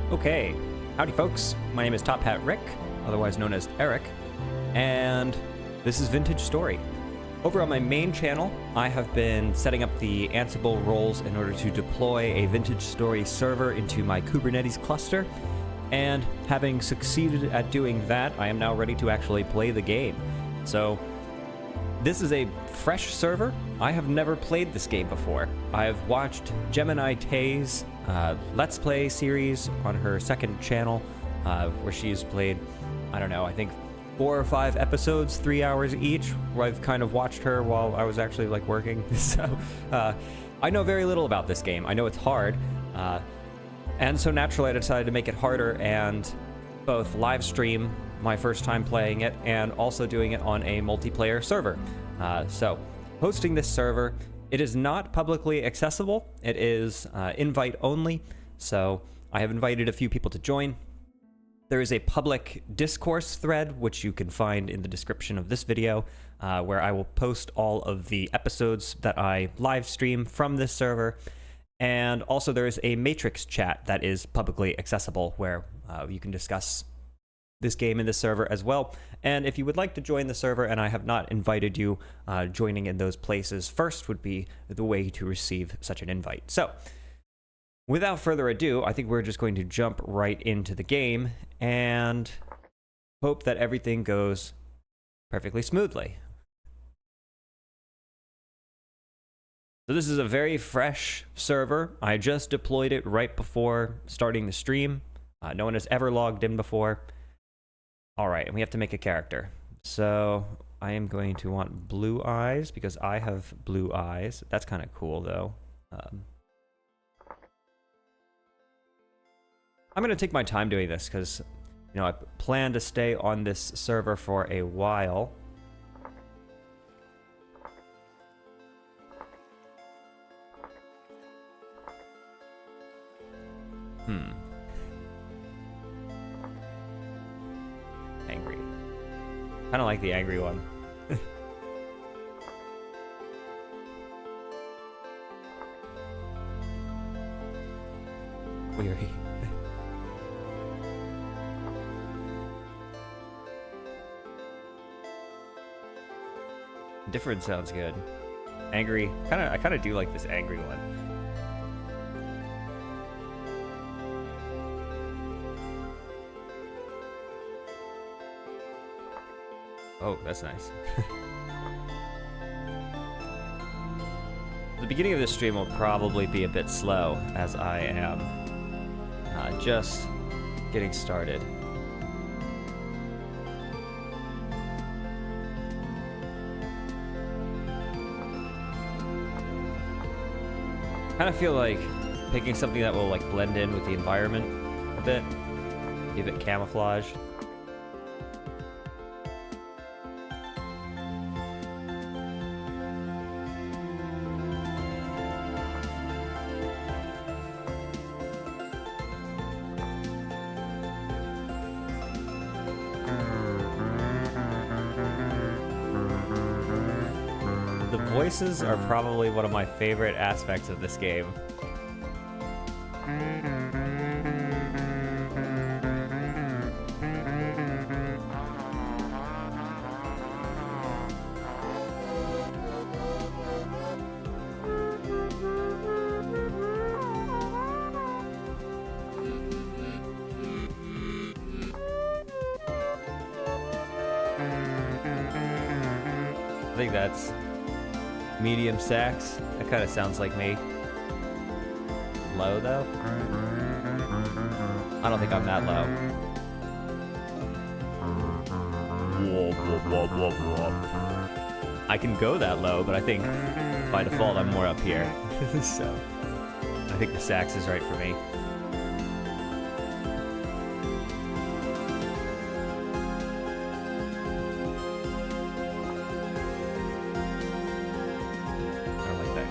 Okay, howdy folks, my name is Top Hat Rick, otherwise known as Eric, and this is Vintage Story. Over on my main channel, I have been setting up the Ansible roles in order to deploy a Vintage Story server into my Kubernetes cluster, and having succeeded at doing that, I am now ready to actually play the game. So, this is a fresh server. I have never played this game before. I have watched Gemini Tay's Let's Play series on her second channel, where she's played, I don't know, I think 4 or 5 episodes, 3 hours each, where I've kind of watched her while I was actually like working. So I know very little about this game. I know it's hard, and so naturally I decided to make it harder and both live stream my first time playing it and also doing it on a multiplayer server. So hosting this server, it is not publicly accessible. It is invite only. So I have invited a few people to join. There is a public discourse thread, which you can find in the description of this video, where I will post all of the episodes that I live stream from this server. And also there is a Matrix chat that is publicly accessible where you can discuss this game in this server as well. And if you would like to join the server and I have not invited you, joining in those places first would be the way to receive such an invite. So without further ado, I think we're just going to jump right into the game and hope that everything goes perfectly smoothly. So this is a very fresh server. I just deployed it right before starting the stream. No one has ever logged in before. All right, and we have to make a character. So I am going to want blue eyes because I have blue eyes. That's kind of cool though. I'm going to take my time doing this because, you know, I plan to stay on this server for a while. Angry. Kind of like the angry one. Weary. Different sounds good. Angry. I kind of do like this angry one. Oh, that's nice. The beginning of this stream will probably be a bit slow as I am just getting started. Kind of feel like picking something that will like blend in with the environment a bit, give it camouflage. The voices are probably one of my favorite aspects of this game. I think that's medium sax. That kind of sounds like me. Low though? I don't think I'm that low. I can go that low, but I think by default I'm more up here. So I think the sax is right for me.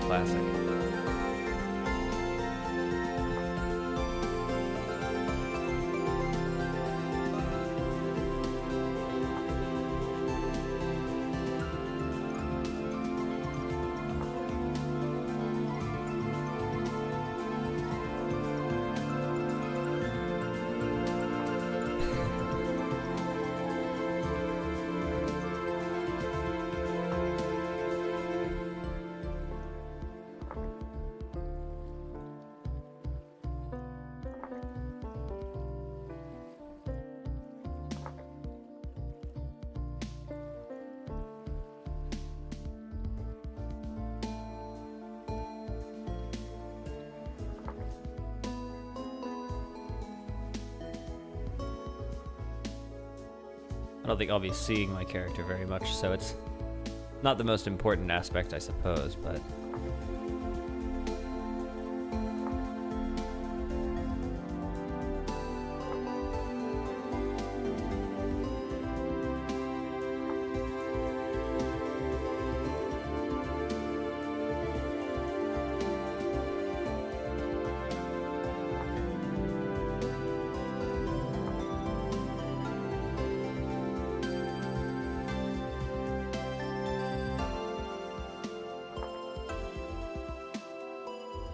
Classic. I don't think I'll be seeing my character very much, so it's not the most important aspect, I suppose, but...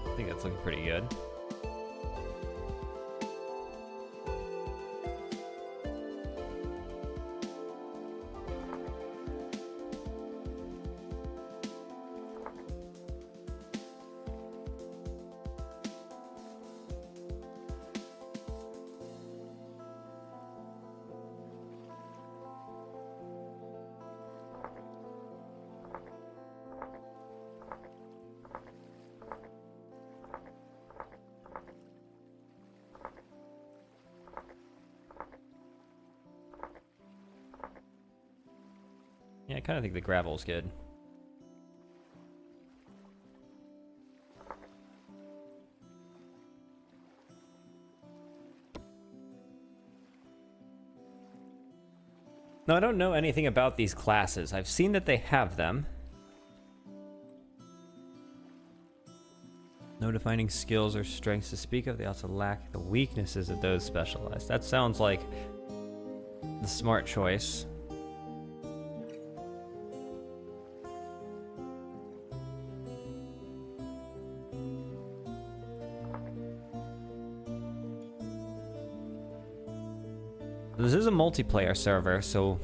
I think that's looking pretty good. Yeah, I kind of think the gravel's good. No, I don't know anything about these classes. I've seen that they have them. No defining skills or strengths to speak of. They also lack the weaknesses of those specialized. That sounds like the smart choice. This is a multiplayer server, so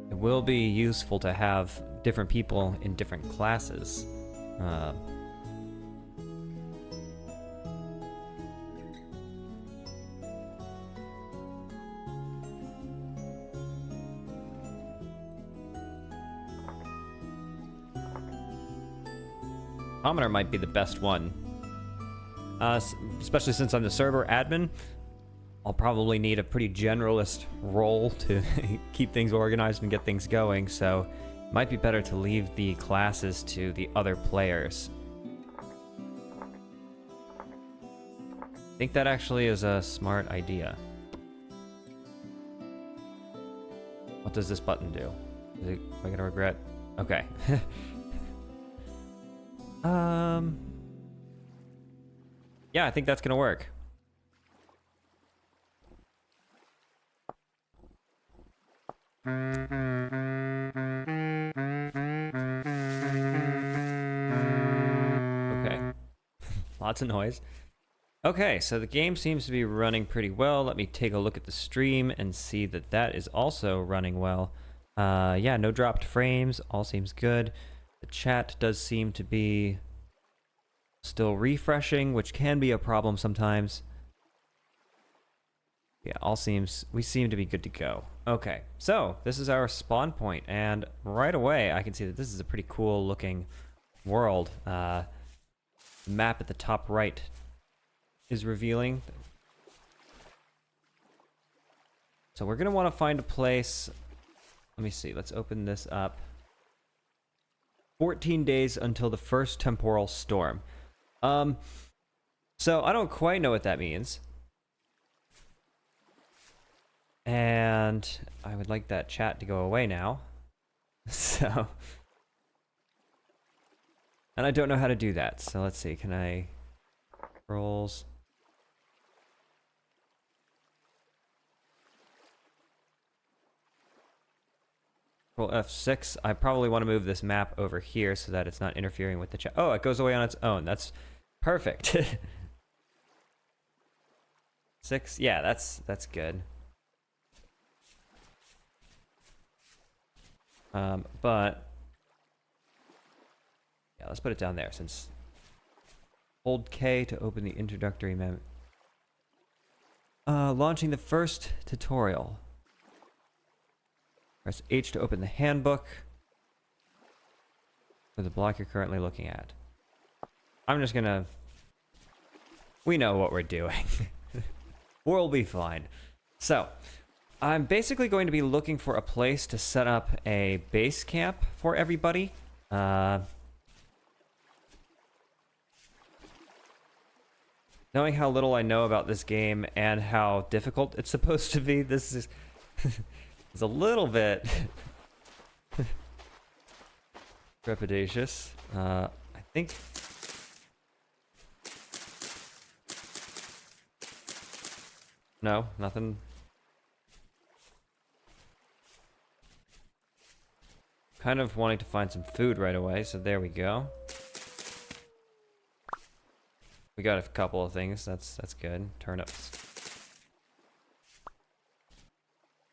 it will be useful to have different people in different classes. Commoner might be the best one, especially since I'm the server admin. I'll probably need a pretty generalist role to keep things organized and get things going, so it might be better to leave the classes to the other players. I think that actually is a smart idea. What does this button do? Am I gonna regret? Okay. Yeah, I think that's gonna work. Okay. Lots of noise. Okay, so the game seems to be running pretty well. Let me take a look at the stream and see that that is also running well. Yeah, no dropped frames. All seems good. The chat does seem to be still refreshing, which can be a problem sometimes. Yeah, we seem to be good to go. Okay, so this is our spawn point, and right away I can see that this is a pretty cool looking world. The map at the top right is revealing. So we're gonna want to find a place. Let me see, let's open this up. 14 days until the first temporal storm. So I don't quite know what that means. And I would like that chat to go away now. So. And I don't know how to do that. So let's see. Can I. Rolls. Roll F6. I probably want to move this map over here so that it's not interfering with the chat. Oh, it goes away on its own. That's perfect. 6. Yeah, that's good. But yeah, let's put it down there since hold K to open the introductory menu. Launching the first tutorial. Press H to open the handbook for the block you're currently looking at. I'm just gonna... We know what we're doing. We'll be fine. So, I'm basically going to be looking for a place to set up a base camp for everybody. Knowing how little I know about this game and how difficult it's supposed to be, this is it's a little bit trepidatious. I think no, nothing. Kind of wanting to find some food right away, so there we go. We got a couple of things. That's good. Turnips.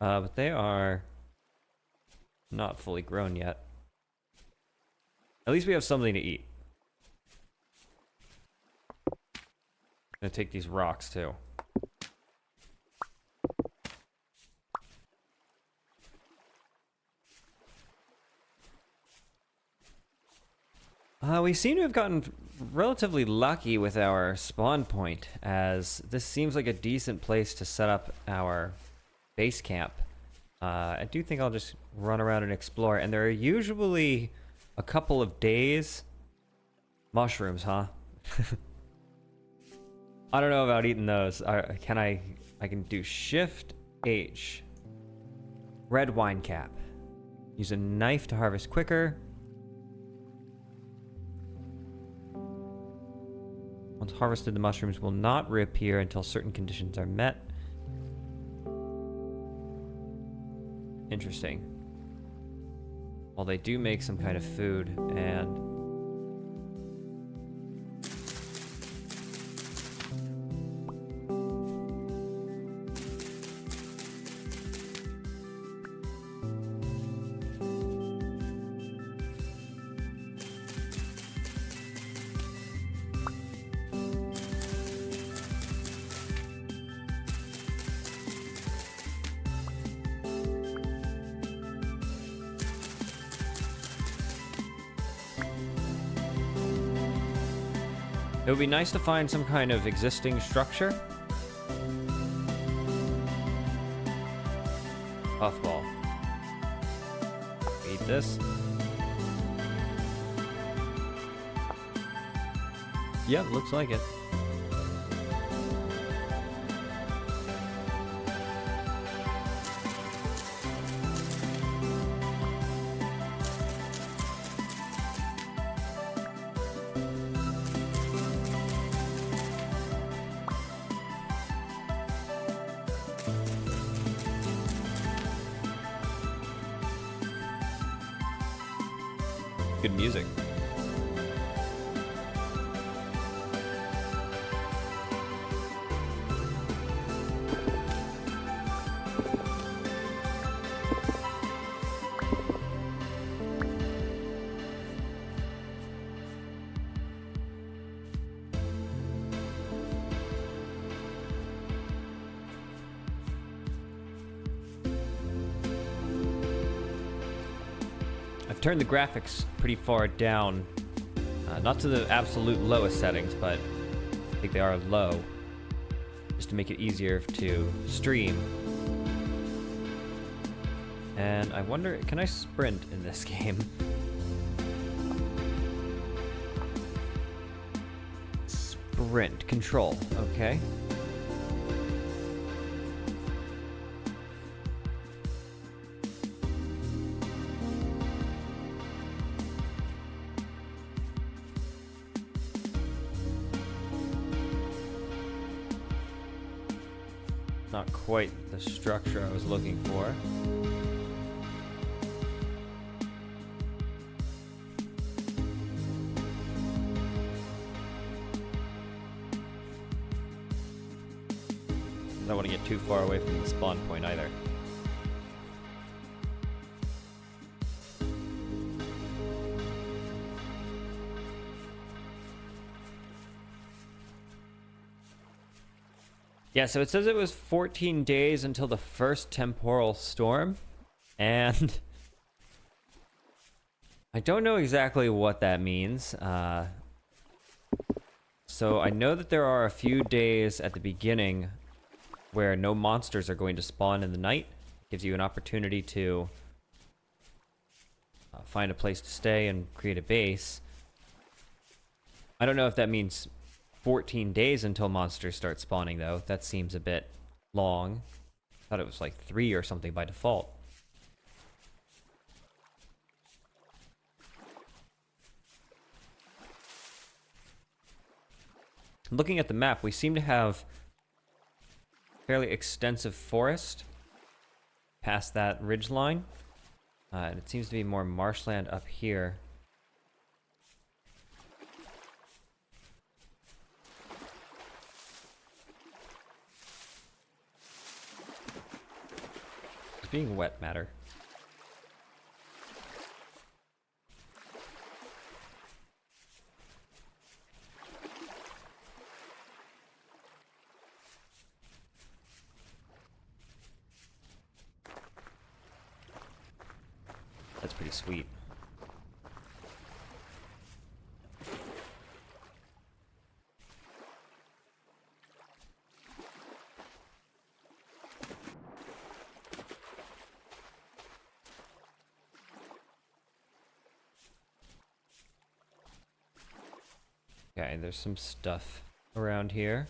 But they are not fully grown yet. At least we have something to eat. Gonna take these rocks too. We seem to have gotten relatively lucky with our spawn point, as this seems like a decent place to set up our base camp. I do think I'll just run around and explore, and there are usually a couple of days. Mushrooms, huh? I don't know about eating those. I can do Shift H. Red wine cap. Use a knife to harvest quicker. Once harvested, the mushrooms will not reappear until certain conditions are met. Interesting. Well, they do make some kind of food, and it would be nice to find some kind of existing structure. Puffball. Eat this. Yep, looks like it. Good music. I've turned the graphics pretty far down, not to the absolute lowest settings, but I think they are low, just to make it easier to stream. And I wonder, can I sprint in this game? Sprint, control, okay. Not quite the structure I was looking for. I don't want to get too far away from the spawn point either. Yeah, so it says it was 14 days until the first temporal storm, and I don't know exactly what that means. So I know that there are a few days at the beginning where no monsters are going to spawn in the night, Gives you an opportunity to find a place to stay and create a base. I don't know if that means 14 days until monsters start spawning, though. That seems a bit long. I thought it was like 3 or something by default. Looking at the map, we seem to have fairly extensive forest past that ridge line. And it seems to be more marshland up here. Does being wet matter? That's pretty sweet. Okay, there's some stuff around here.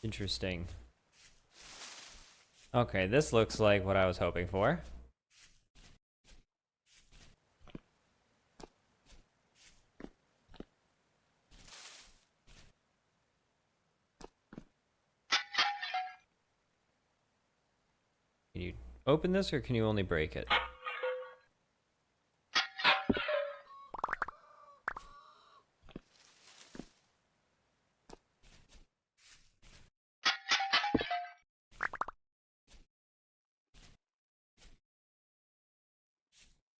Interesting. Okay, this looks like what I was hoping for. Can you open this, or can you only break it?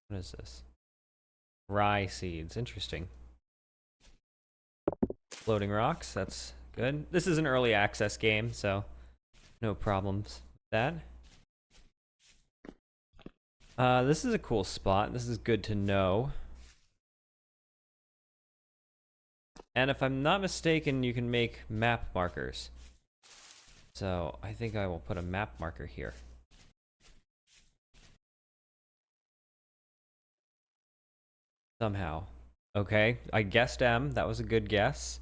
What is this? Rye seeds. Interesting. Floating rocks. That's good. This is an early access game, so no problems with that. This is a cool spot. This is good to know. And if I'm not mistaken, you can make map markers. So I think I will put a map marker here. Somehow. Okay, I guessed M. That was a good guess.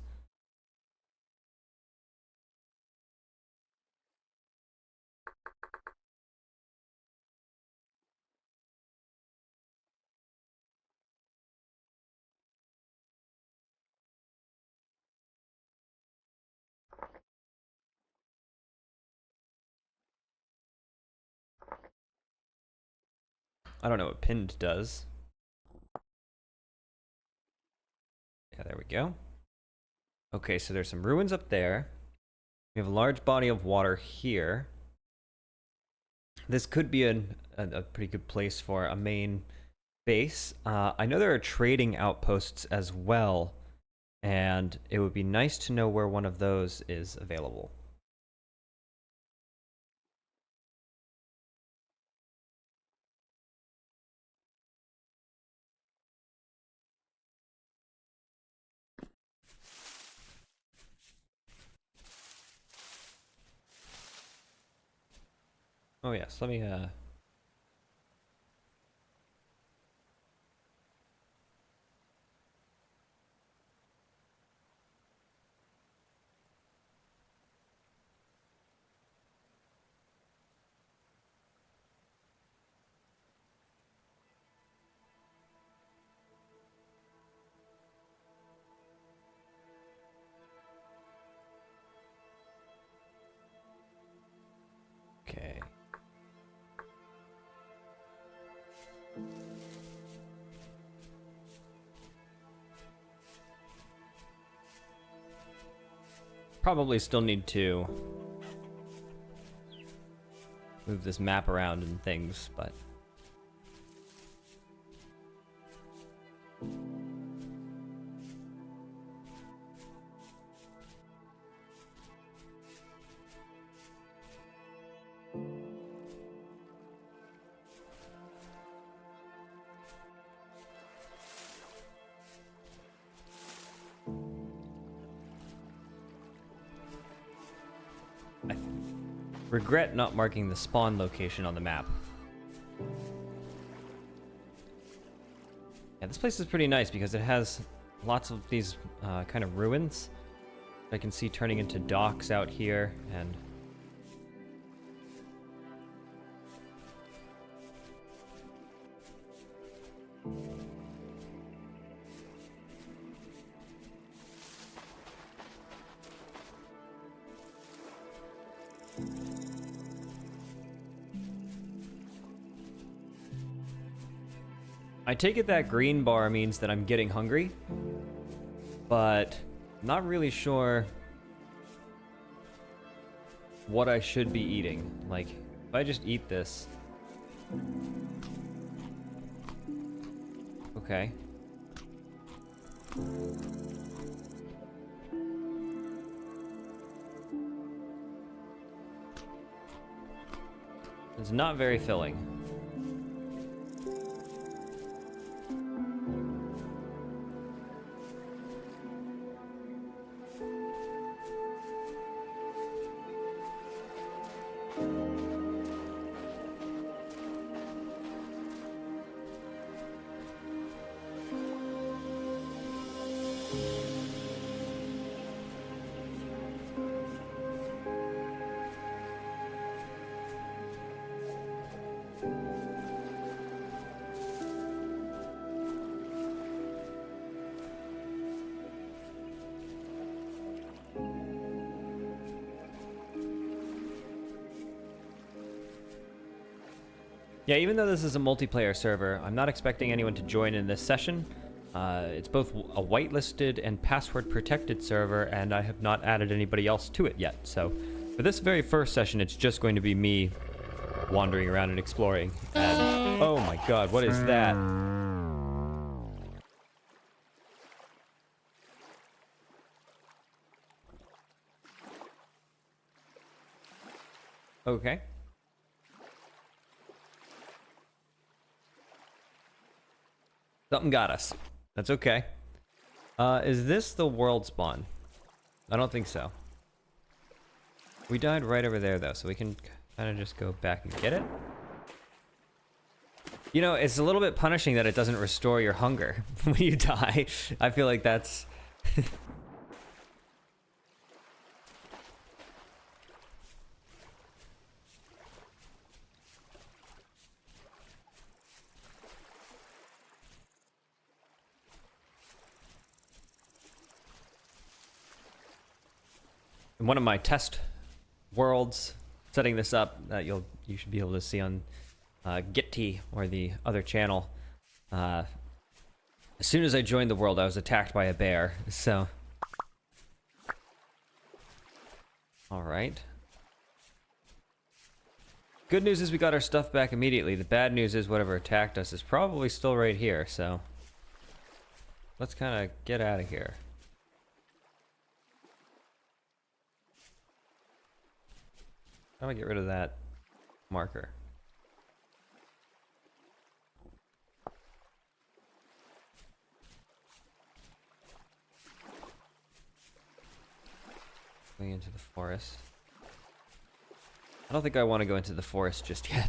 I don't know what pinned does. Yeah, there we go. Okay, so there's some ruins up there. We have a large body of water here. This could be a pretty good place for a main base. I know there are trading outposts as well, and it would be nice to know where one of those is available. Oh yes, let me okay. Probably still need to move this map around and things, but regret not marking the spawn location on the map. Yeah, this place is pretty nice because it has lots of these kind of ruins I can see turning into docks out here, and I take it that green bar means that I'm getting hungry, but I'm not really sure what I should be eating. Like, if I just eat this... Okay. It's not very filling. Yeah, even though this is a multiplayer server, I'm not expecting anyone to join in this session. It's both a whitelisted and password-protected server, and I have not added anybody else to it yet. So for this very first session, it's just going to be me wandering around and exploring. And, oh my god, what is that? Okay. Something got us. That's okay. Is this the world spawn? I don't think so. We died right over there, though, so we can kind of just go back and get it. You know, it's a little bit punishing that it doesn't restore your hunger when you die. I feel like that's... In one of my test worlds, setting this up, that you should be able to see on Gitty or the other channel. As soon as I joined the world, I was attacked by a bear. So, all right. Good news is we got our stuff back immediately. The bad news is whatever attacked us is probably still right here. So, let's kind of get out of here. How do I get rid of that marker? Going into the forest. I don't think I want to go into the forest just yet.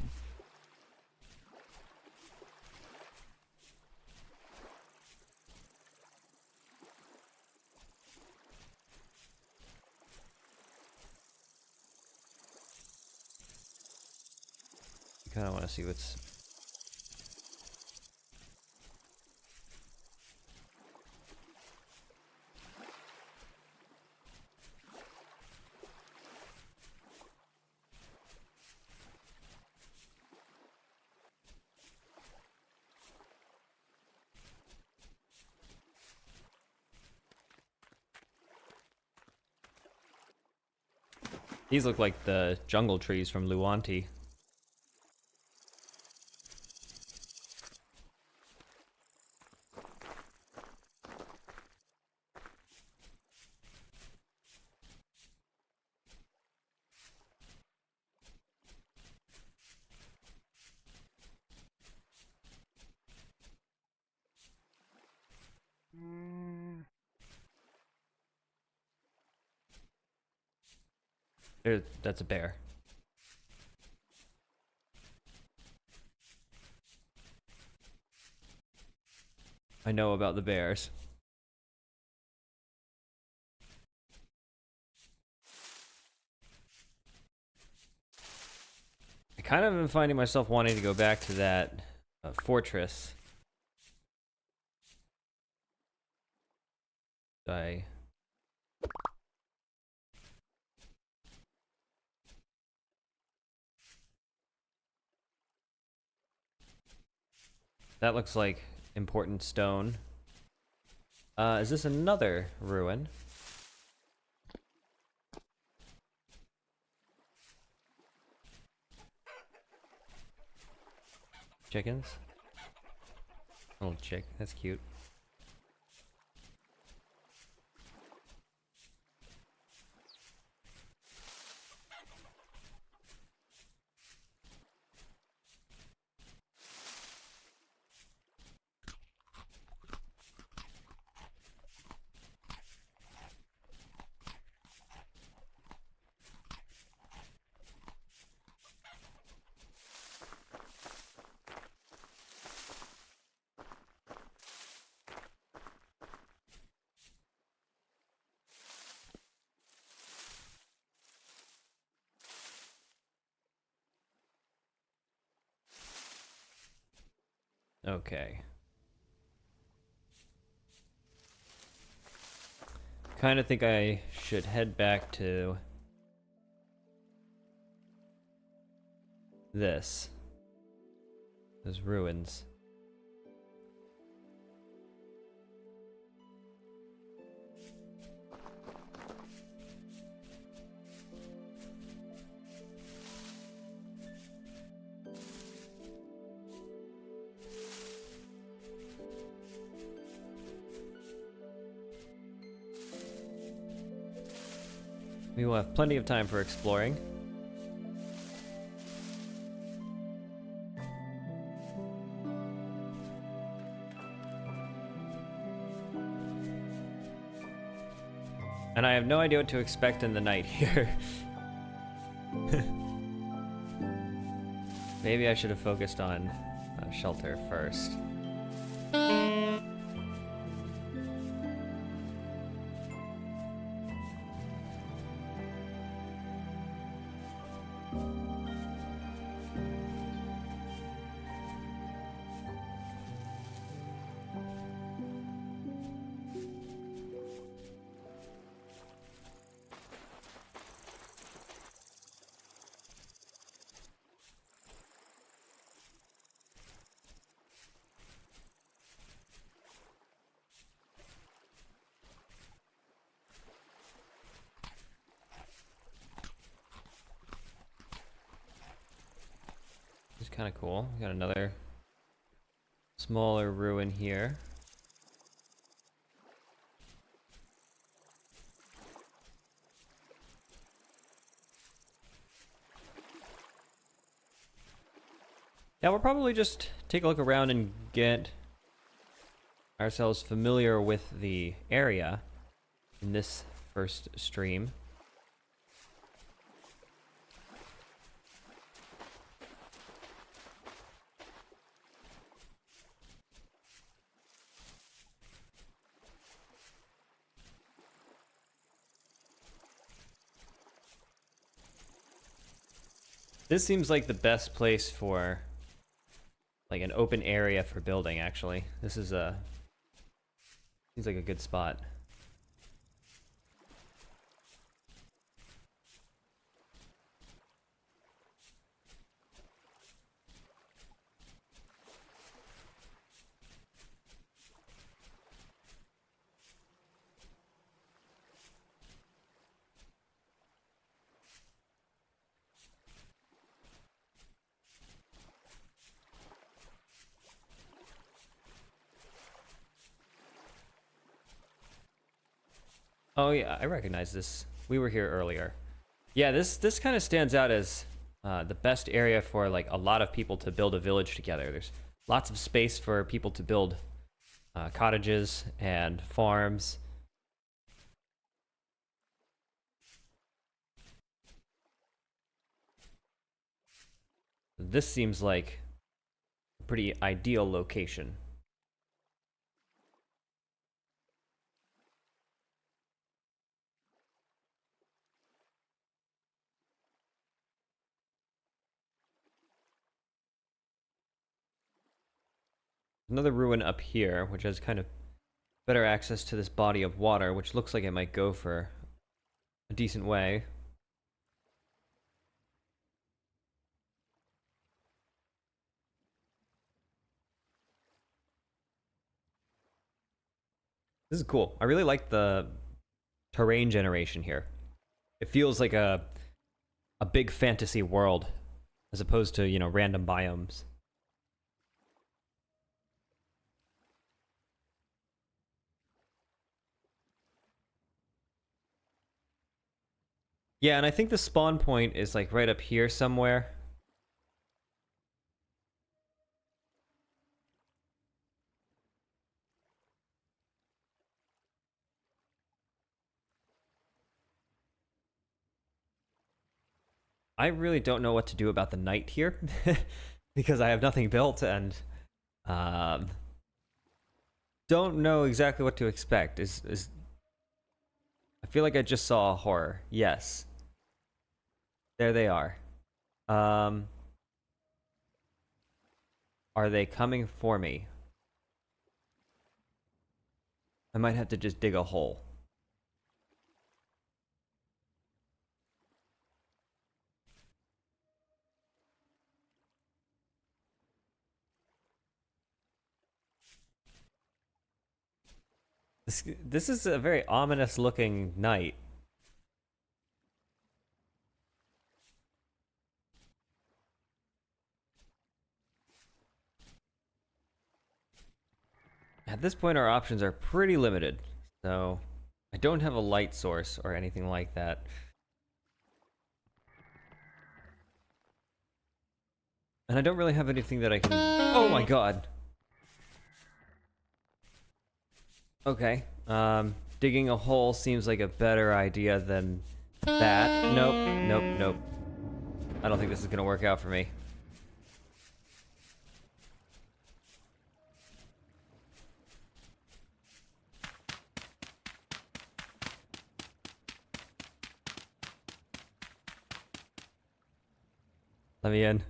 I kind of want to see what's... These look like the jungle trees from Luanti. That's a bear. I know about the bears. I kind of am finding myself wanting to go back to that fortress. That looks like important stone. Is this another ruin? Chickens? Little chick, that's cute. Okay. Kind of think I should head back to those ruins. We will have plenty of time for exploring. And I have no idea what to expect in the night here. Maybe I should have focused on shelter first. It's kind of cool. We got another smaller ruin here. Yeah, we'll probably just take a look around and get ourselves familiar with the area in this first stream. This seems like the best place for like an open area for building, actually. This is seems like a good spot. Oh yeah, I recognize this. We were here earlier. Yeah, this kind of stands out as the best area for like a lot of people to build a village together. There's lots of space for people to build cottages and farms. This seems like a pretty ideal location. Another ruin up here, which has kind of better access to this body of water, which looks like it might go for a decent way. This is cool. I really like the terrain generation here. It feels like a big fantasy world as opposed to, you know, random biomes. Yeah, and I think the spawn point is like right up here somewhere. I really don't know what to do about the night here because I have nothing built and um, don't know exactly what to expect. Is I feel like I just saw a horror. Yes, there they are. Um, are they coming for me? I might have to just dig a hole. This is a very ominous looking night. At this point, our options are pretty limited, so I don't have a light source or anything like that. And I don't really have anything that I can... Oh my god! Okay, digging a hole seems like a better idea than that. Nope, nope, nope. I don't think this is gonna work out for me. Let me in.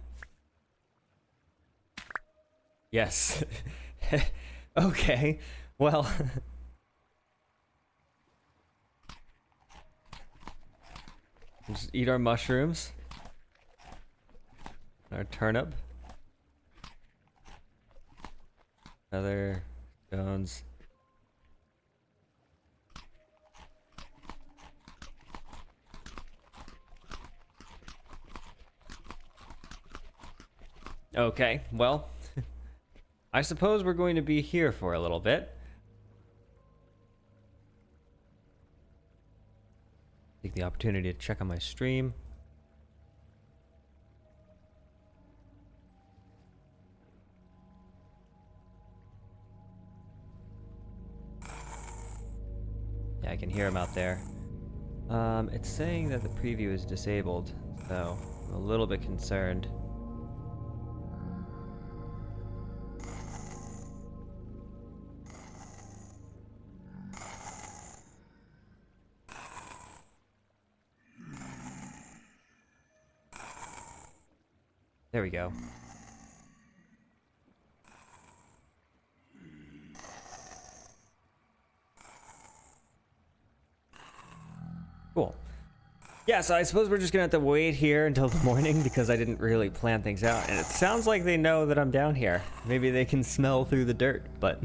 Yes. Okay, well... Just eat our mushrooms. Our turnip. Other stones. Okay, well, I suppose we're going to be here for a little bit. Take the opportunity to check on my stream. Yeah, I can hear him out there. It's saying that the preview is disabled, so I'm a little bit concerned. There we go. Cool. Yeah, so I suppose we're just gonna have to wait here until the morning because I didn't really plan things out. And it sounds like they know that I'm down here. Maybe they can smell through the dirt, but...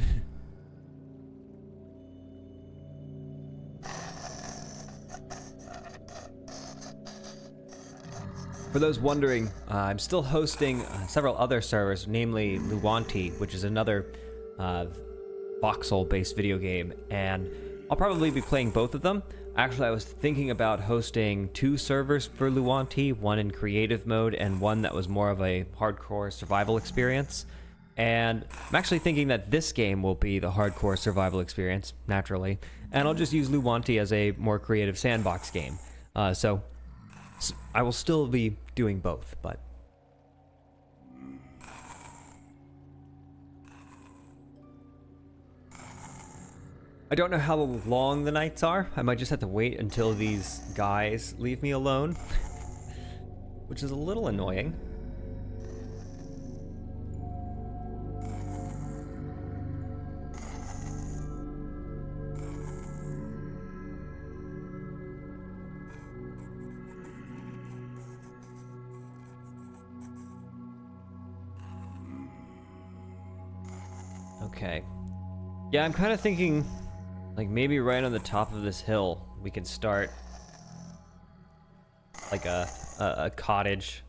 For those wondering, I'm still hosting several other servers, namely Luwanti, which is another voxel-based video game, and I'll probably be playing both of them. Actually, I was thinking about hosting 2 servers for Luwanti, one in creative mode and one that was more of a hardcore survival experience. And I'm actually thinking that this game will be the hardcore survival experience, naturally, and I'll just use Luwanti as a more creative sandbox game. So I will still be doing both, but... I don't know how long the nights are. I might just have to wait until these guys leave me alone. Which is a little annoying. Okay. Yeah, I'm kind of thinking, like, maybe right on the top of this hill, we could start, like, a cottage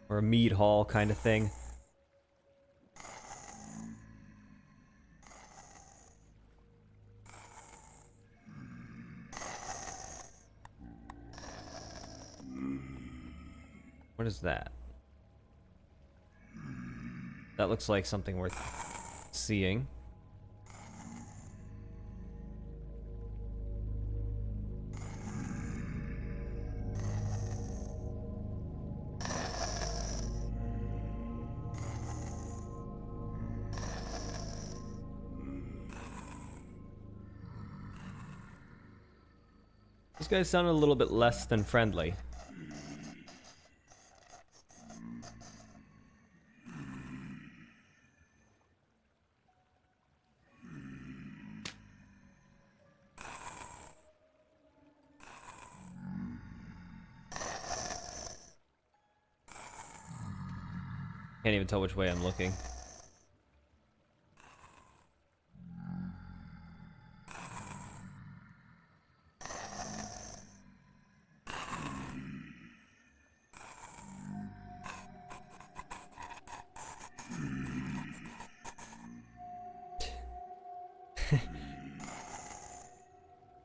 or a mead hall kind of thing. What is that? That looks like something worth seeing. Those guys sound a little bit less than friendly. Can't even tell which way I'm looking.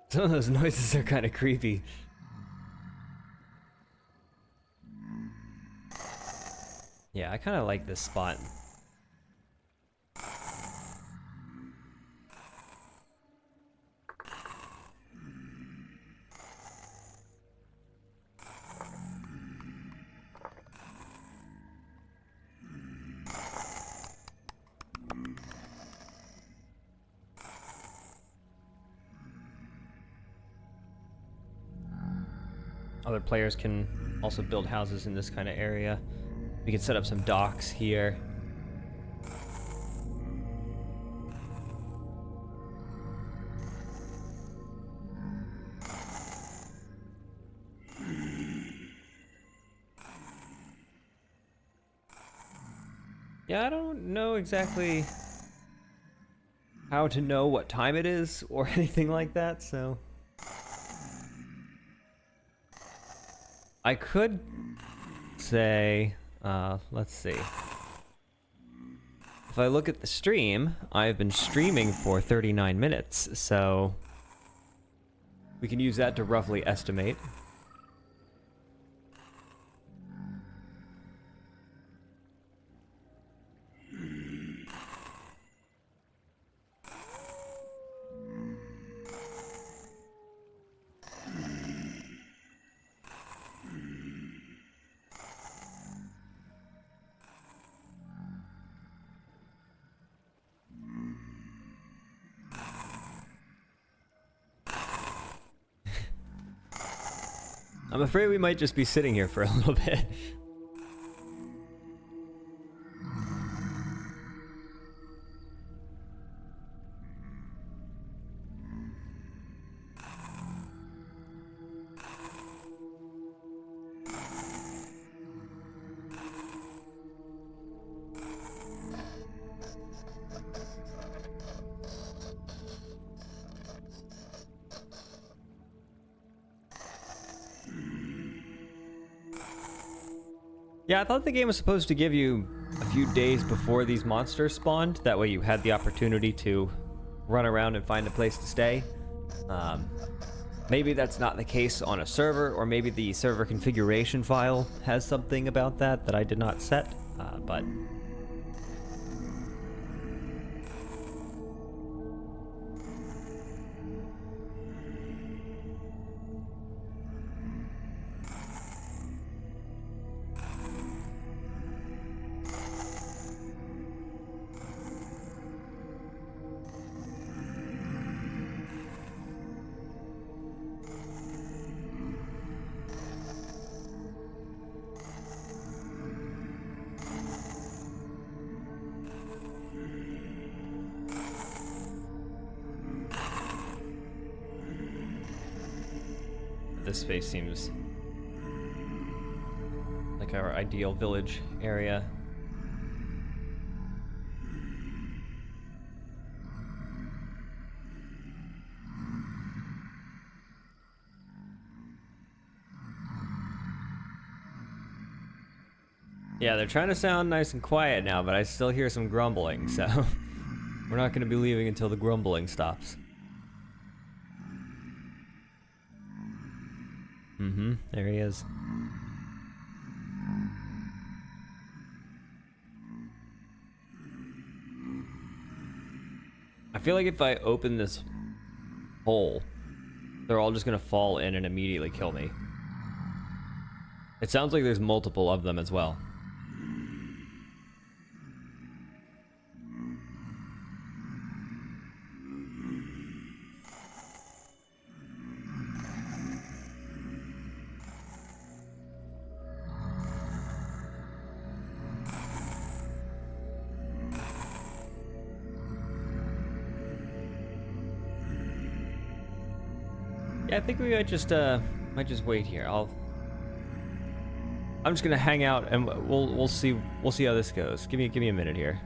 Some of those noises are kind of creepy. Yeah, I kind of like this spot. Other players can also build houses in this kind of area. We can set up some docks here. Yeah, I don't know exactly how to know what time it is or anything like that, so I could say, let's see. If I look at the stream, I've been streaming for 39 minutes, so we can use that to roughly estimate. I'm afraid we might just be sitting here for a little bit. Yeah, I thought the game was supposed to give you a few days before these monsters spawned. That way you had the opportunity to run around and find a place to stay. Maybe that's not the case on a server, or maybe the server configuration file has something about that that I did not set, but... This space seems like our ideal village area. Yeah, they're trying to sound nice and quiet now, but I still hear some grumbling, so we're not going to be leaving until the grumbling stops. Mm-hmm, there he is. I feel like if I open this hole, they're all just going to fall in and immediately kill me. It sounds like there's multiple of them as well. Yeah, I think we might just wait here. I'm just gonna hang out and we'll see how this goes. Give me a minute here.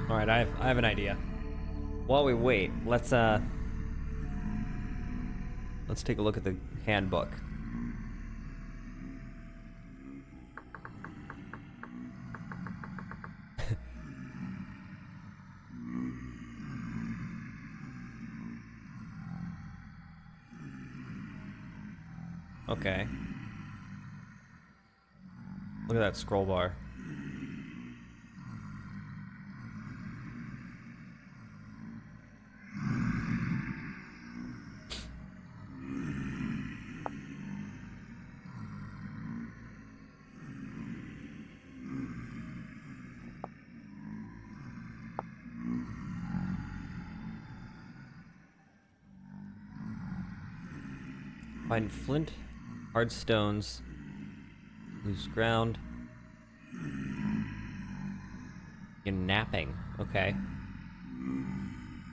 All right, I have an idea. While we wait, let's take a look at the handbook. Okay. Look at that scroll bar. Find flint, hard stones, loose ground. You're napping. Okay.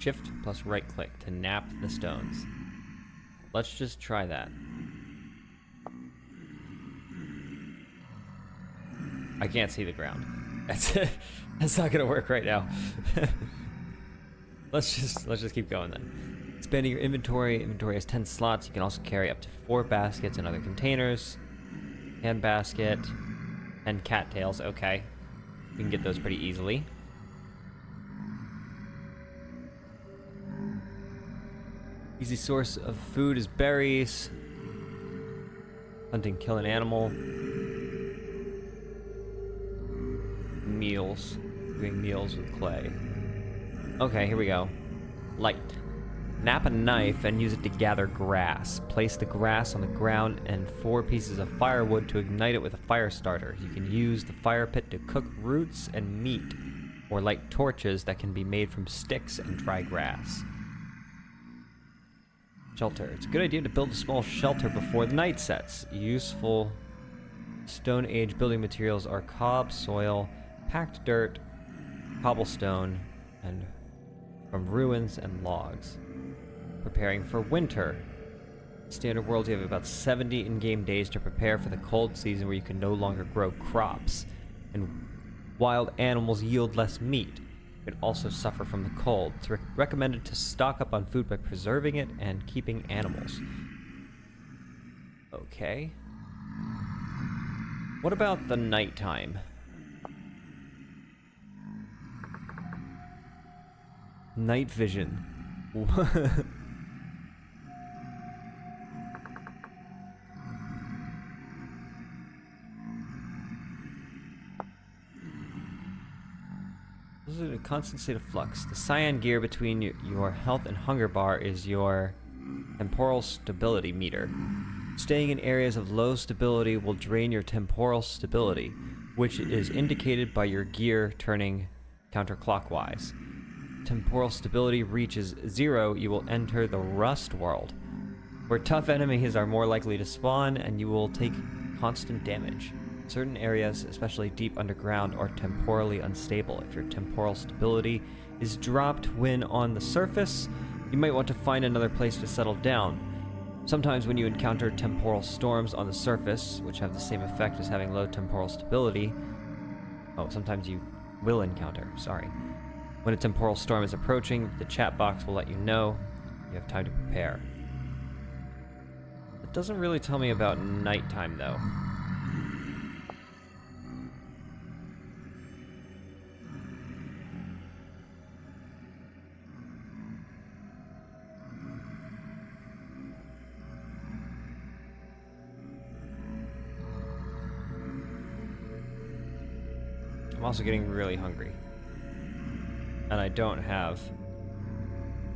Shift plus right click to nap the stones. Let's just try that. I can't see the ground. That's not gonna work right now. Let's just keep going then. Expanding your inventory. Inventory has 10 slots. You can also carry up to 4 baskets and other containers. Hand basket and cattails. Okay. We can get those pretty easily. Easy source of food is berries. Hunting, kill an animal. Meals. Doing meals with clay. Okay, here we go. Light. Nap a knife and use it to gather grass. Place the grass on the ground and 4 pieces of firewood to ignite it with a fire starter. You can use the fire pit to cook roots and meat, or light torches that can be made from sticks and dry grass. Shelter. It's a good idea to build a small shelter before the night sets. Useful Stone Age building materials are cob, soil, packed dirt, cobblestone and from ruins and logs. Preparing for winter. Standard worlds, you have about 70 in-game days to prepare for the cold season where you can no longer grow crops, and wild animals yield less meat. You can also suffer from the cold. It's recommended to stock up on food by preserving it and keeping animals. Okay. What about the nighttime? Night vision. This is a constant state of flux. The cyan gear between your health and hunger bar is your temporal stability meter. Staying in areas of low stability will drain your temporal stability, which is indicated by your gear turning counterclockwise. Temporal stability reaches 0, you will enter the Rust world, where tough enemies are more likely to spawn and you will take constant damage. Certain areas, especially deep underground, are temporally unstable. If your temporal stability is dropped when on the surface, you might want to find another place to settle down. Sometimes when you encounter temporal storms on the surface, which have the same effect as having low temporal stability... sometimes you will encounter, sorry. When a temporal storm is approaching, the chat box will let you know. You have time to prepare. It doesn't really tell me about nighttime, though. I'm also getting really hungry. And I don't have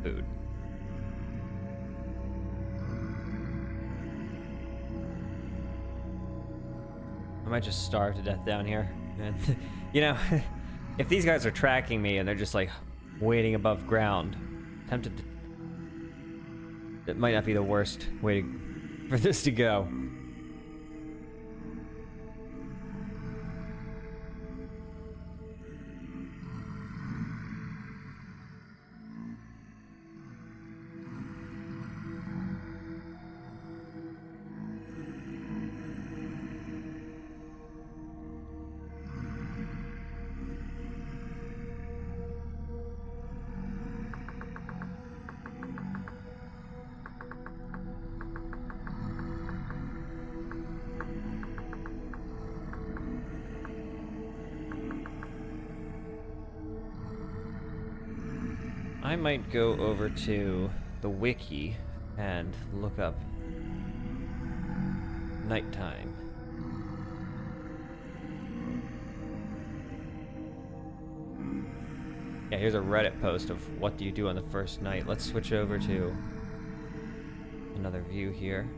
food. I might just starve to death down here. And, you know, if these guys are tracking me and they're just like waiting above ground, tempted to... It might not be the worst way for this to go. I might go over to the wiki and look up nighttime. Yeah, here's a Reddit post of what do you do on the first night. Let's switch over to another view here.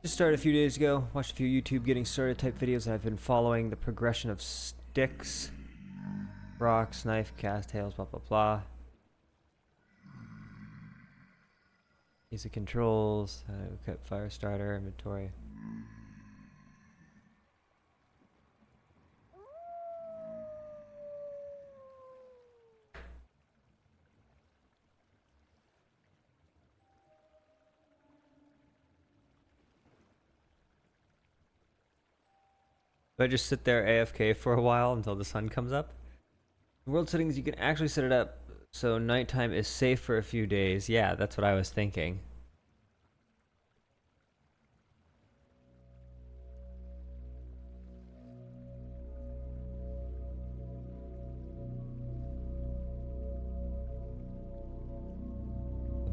Just started a few days ago, watched a few YouTube getting started type videos, and I've been following the progression of sticks, rocks, knife, cast, tails, blah blah blah. Easy controls, cut fire starter, inventory. Do I just sit there AFK for a while until the sun comes up? In world settings, you can actually set it up so nighttime is safe for a few days. Yeah, that's what I was thinking.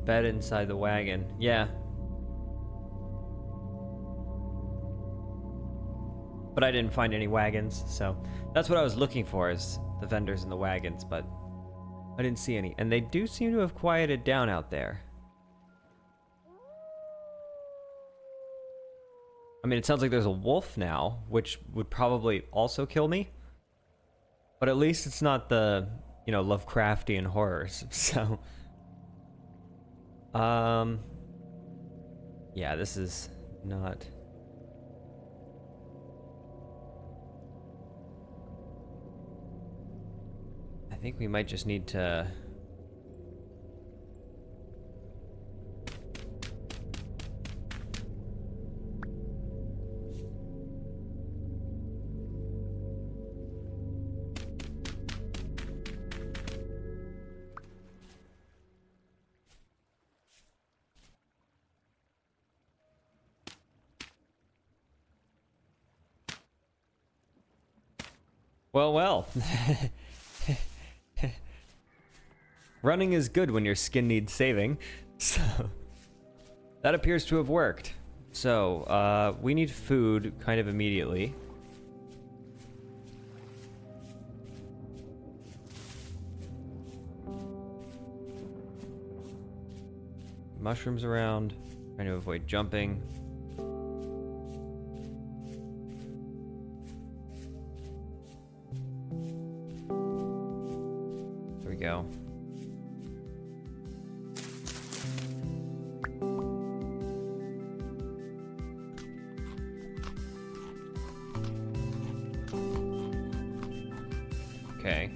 Bed inside the wagon. Yeah. But I didn't find any wagons, so that's what I was looking for, is the vendors and the wagons, but I didn't see any. And they do seem to have quieted down out there. I mean, it sounds like there's a wolf now, which would probably also kill me. But at least it's not the, you know, Lovecraftian horrors. So, yeah, this is not. I think we might just need to. Well. Running is good when your skin needs saving. So, that appears to have worked. So, we need food kind of immediately. Mushrooms around, trying to avoid jumping. There we go. Okay.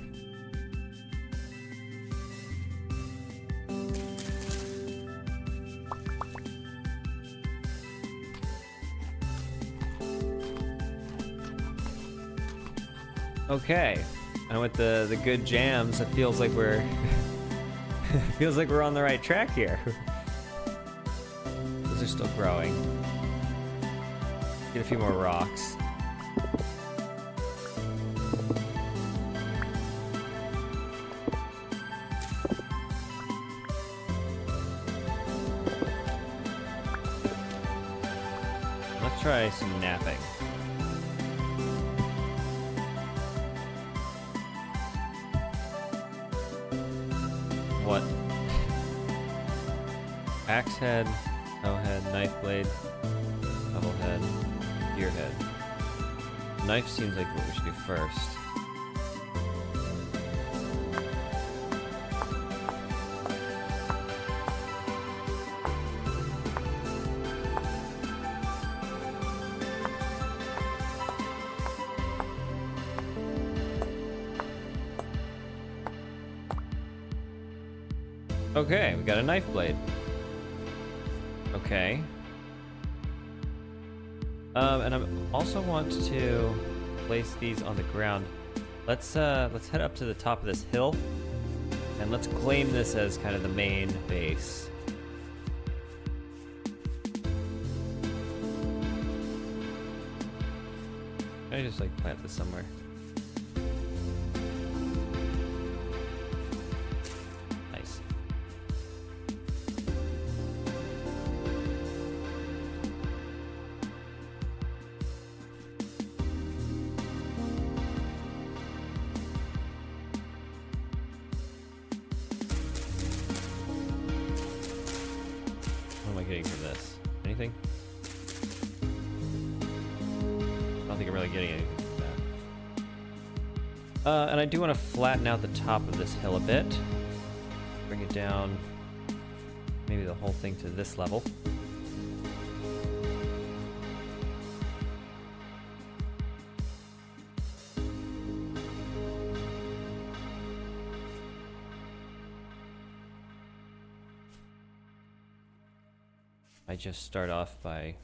Okay. And with the good jams, it feels like we're feels like we're on the right track here. Those are still growing. Get a few more rocks. Let's try some napping. What? Axe head, bow head, knife blade, double head, deer head. Knife seems like what we should do first. Okay, we got a knife blade. Okay. And I also want to place these on the ground. Let's head up to the top of this hill, and let's claim this as kind of the main base. Can I just like plant this somewhere? Getting from this? Anything? I don't think I'm really getting anything from that. And I do want to flatten out the top of this hill a bit. Bring it down, maybe the whole thing to this level. I just start off by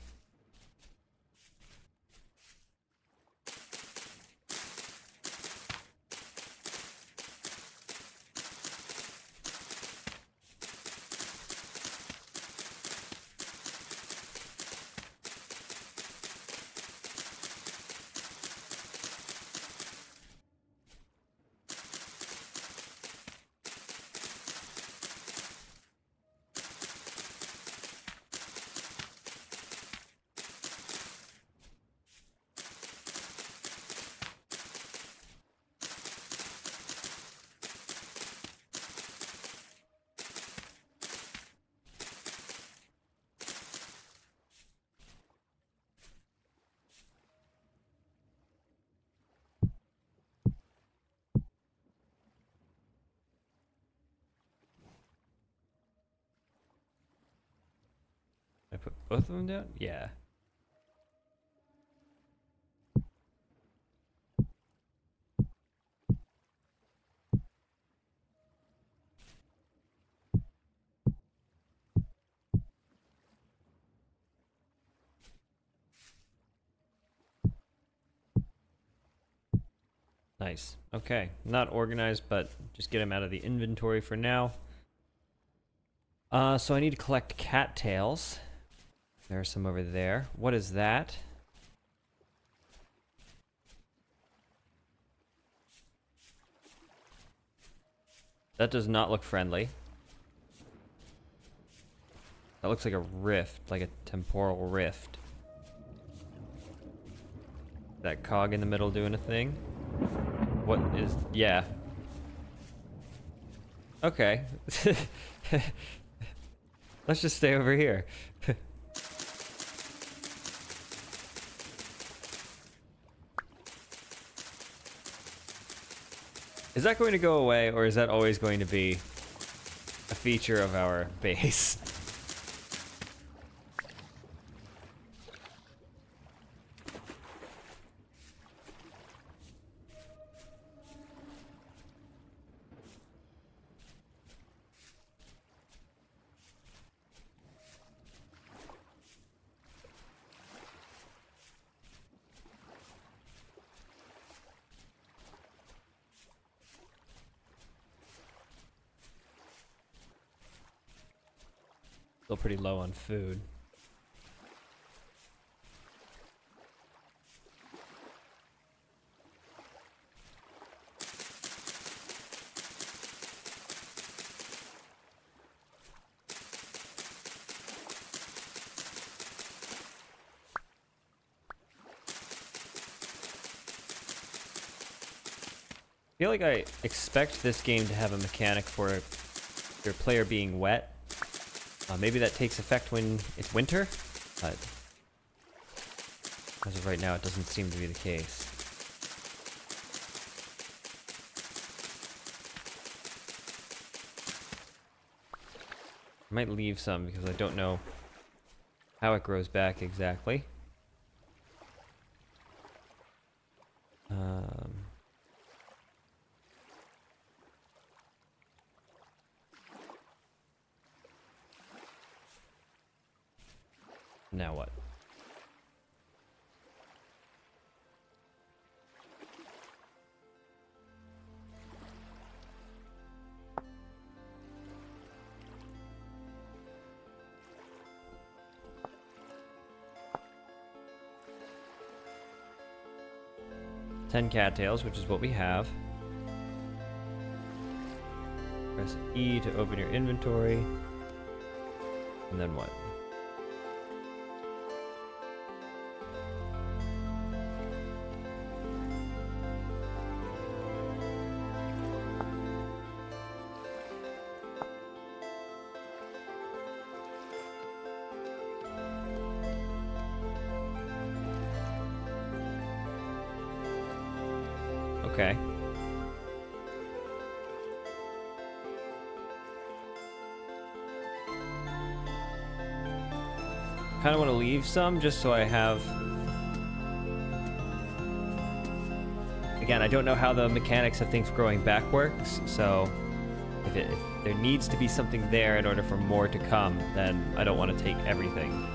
put both of them down? Yeah. Nice. Okay. Not organized, but just get him out of the inventory for now. So I need to collect cattails. There are some over there. What is that? That does not look friendly. That looks like a rift, like a temporal rift. That cog in the middle doing a thing? What is... yeah. Okay. Let's just stay over here. Is that going to go away, or is that always going to be a feature of our base? Still pretty low on food. I feel like I expect this game to have a mechanic for your player being wet. Maybe that takes effect when it's winter, but as of right now, it doesn't seem to be the case. I might leave some because I don't know how it grows back exactly. Now what? Ten cattails, which is what we have. Press E to open your inventory. And then what? Okay. Kind of want to leave some just so I have... Again, I don't know how the mechanics of things growing back works, so if there needs to be something there in order for more to come, then I don't want to take everything.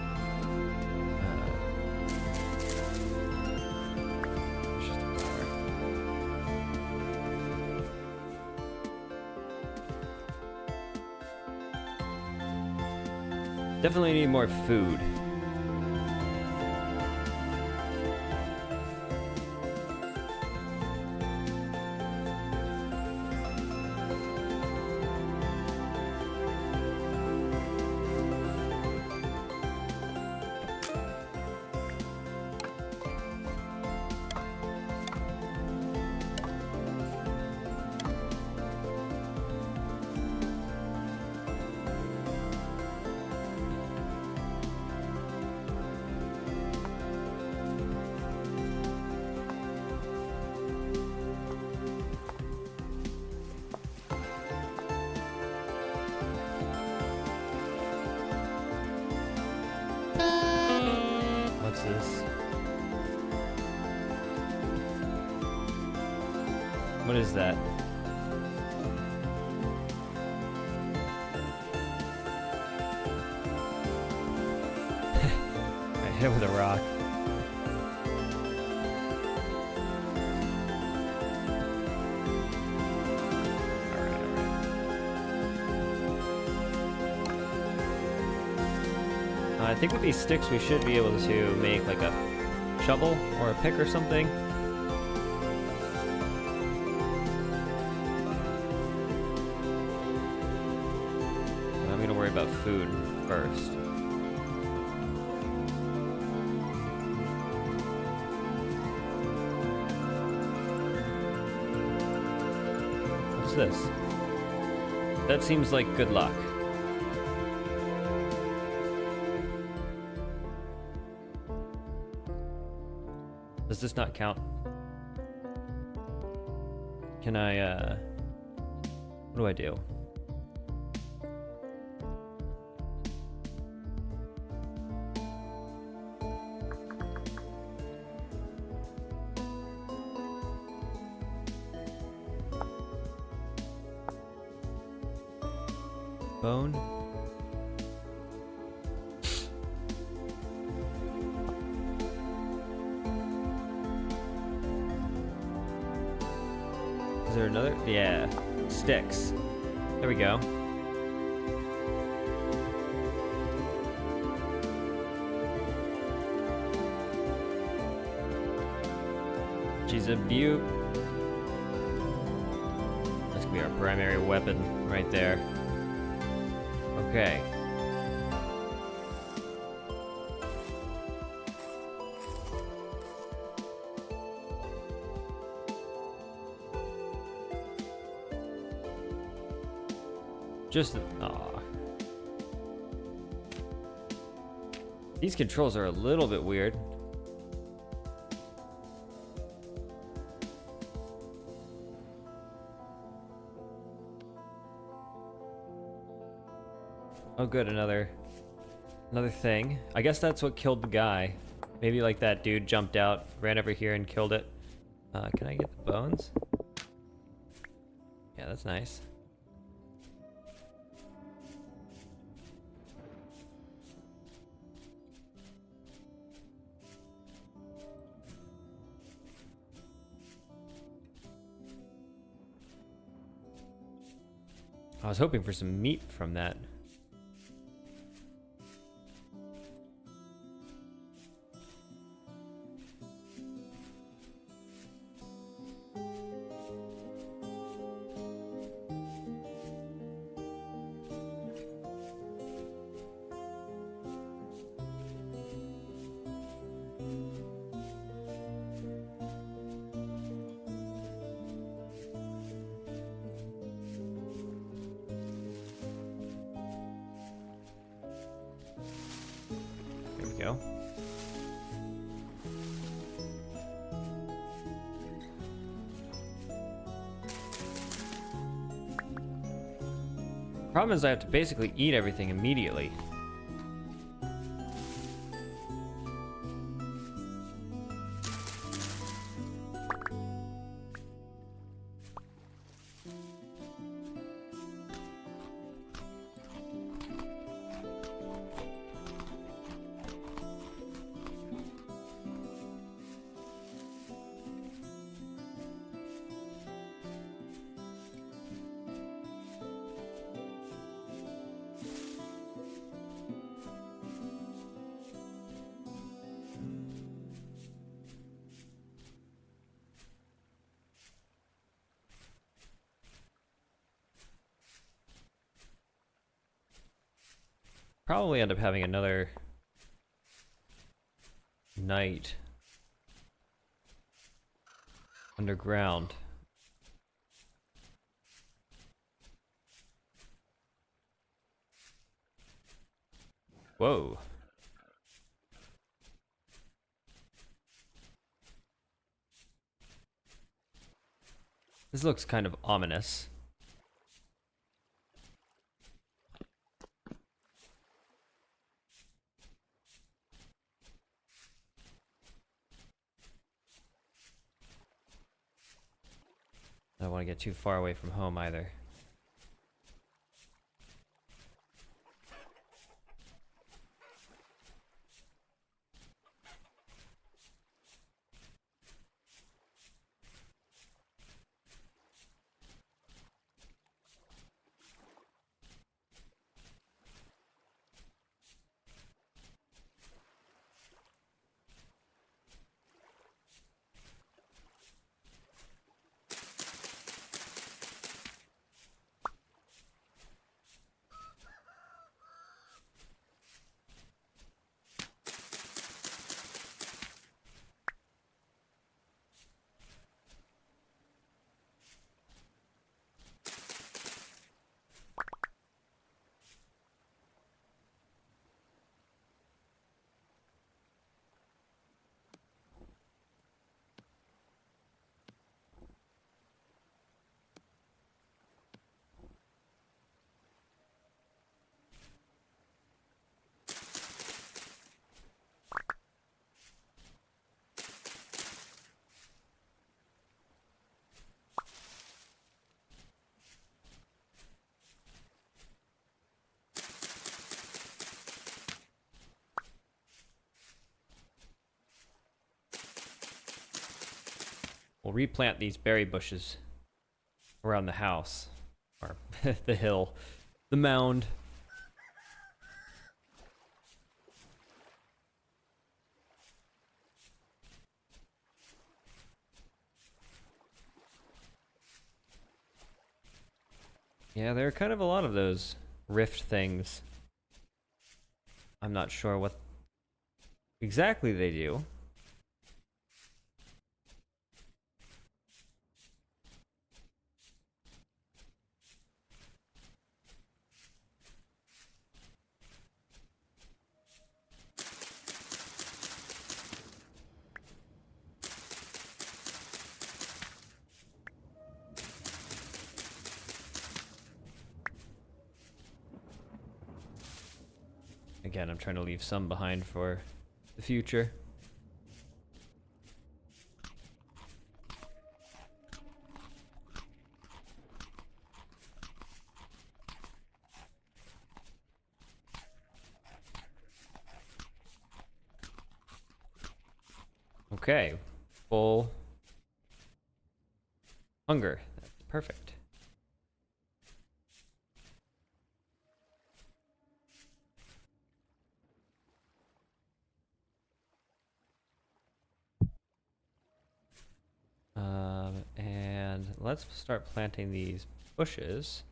Definitely need more food. What is that? I hit it with a rock. I think with these sticks we should be able to make like a shovel or a pick or something. But I'm gonna worry about food first. What's this? That seems like good luck. Does this not count? Can I, what do I do? Bone? Is there another? Yeah, sticks. There we go. She's a beaut. That's gonna be our primary weapon right there. Okay. Just, aw. These controls are a little bit weird. Oh good, another thing. I guess that's what killed the guy. Maybe like that dude jumped out, ran over here and killed it. Can I get the bones? Yeah, that's nice. I was hoping for some meat from that. Go. Problem is I have to basically eat everything immediately. Probably end up having another night underground. Whoa. This looks kind of ominous. I don't want to get too far away from home either. We'll replant these berry bushes around the house. Or the hill. The mound. Yeah, there are kind of a lot of those rift things. I'm not sure what exactly they do. Again, I'm trying to leave some behind for the future. Okay, full hunger. That's perfect. And let's start planting these bushes.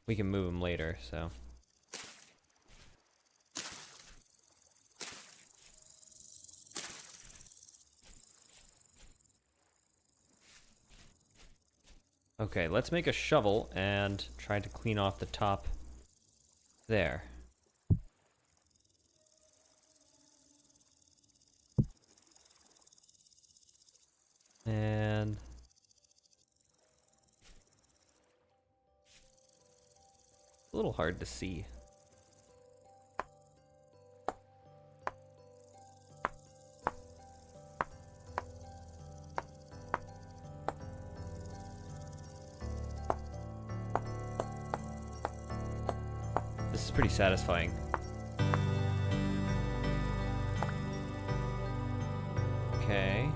We can move them later, so. Okay, let's make a shovel and try to clean off the top there. And a little hard to see. This is pretty satisfying. Okay.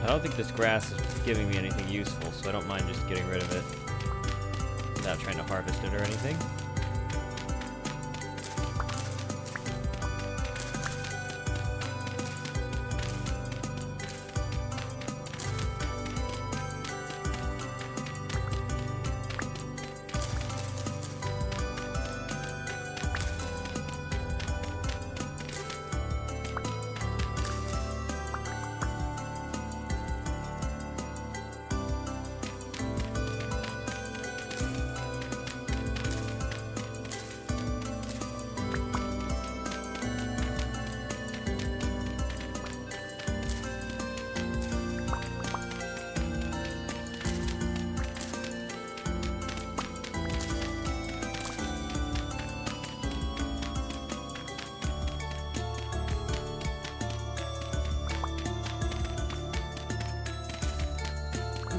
I don't think this grass is giving me anything useful, so I don't mind just getting rid of it without trying to harvest it or anything.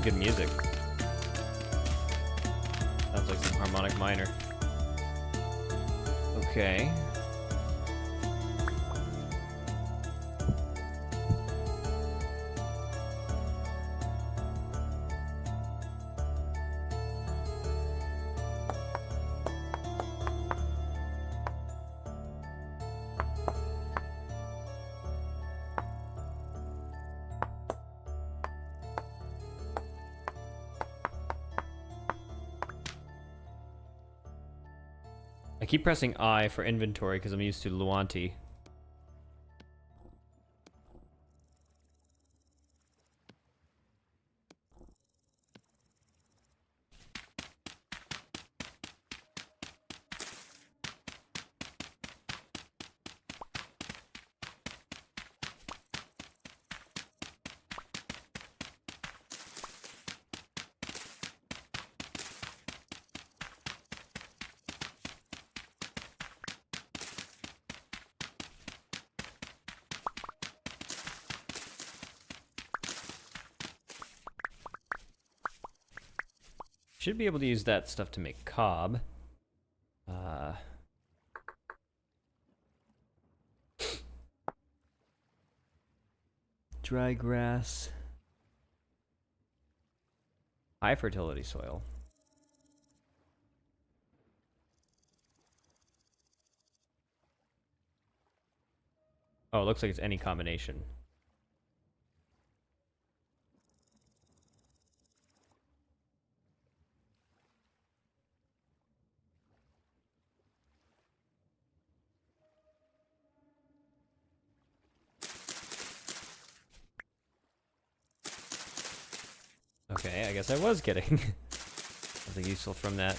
some good music. Sounds like some harmonic minor. Okay. I keep pressing I for inventory because I'm used to Luanti. Should be able to use that stuff to make cob. Dry grass. High fertility soil. Oh, it looks like it's any combination. Okay, I guess I was getting something useful from that.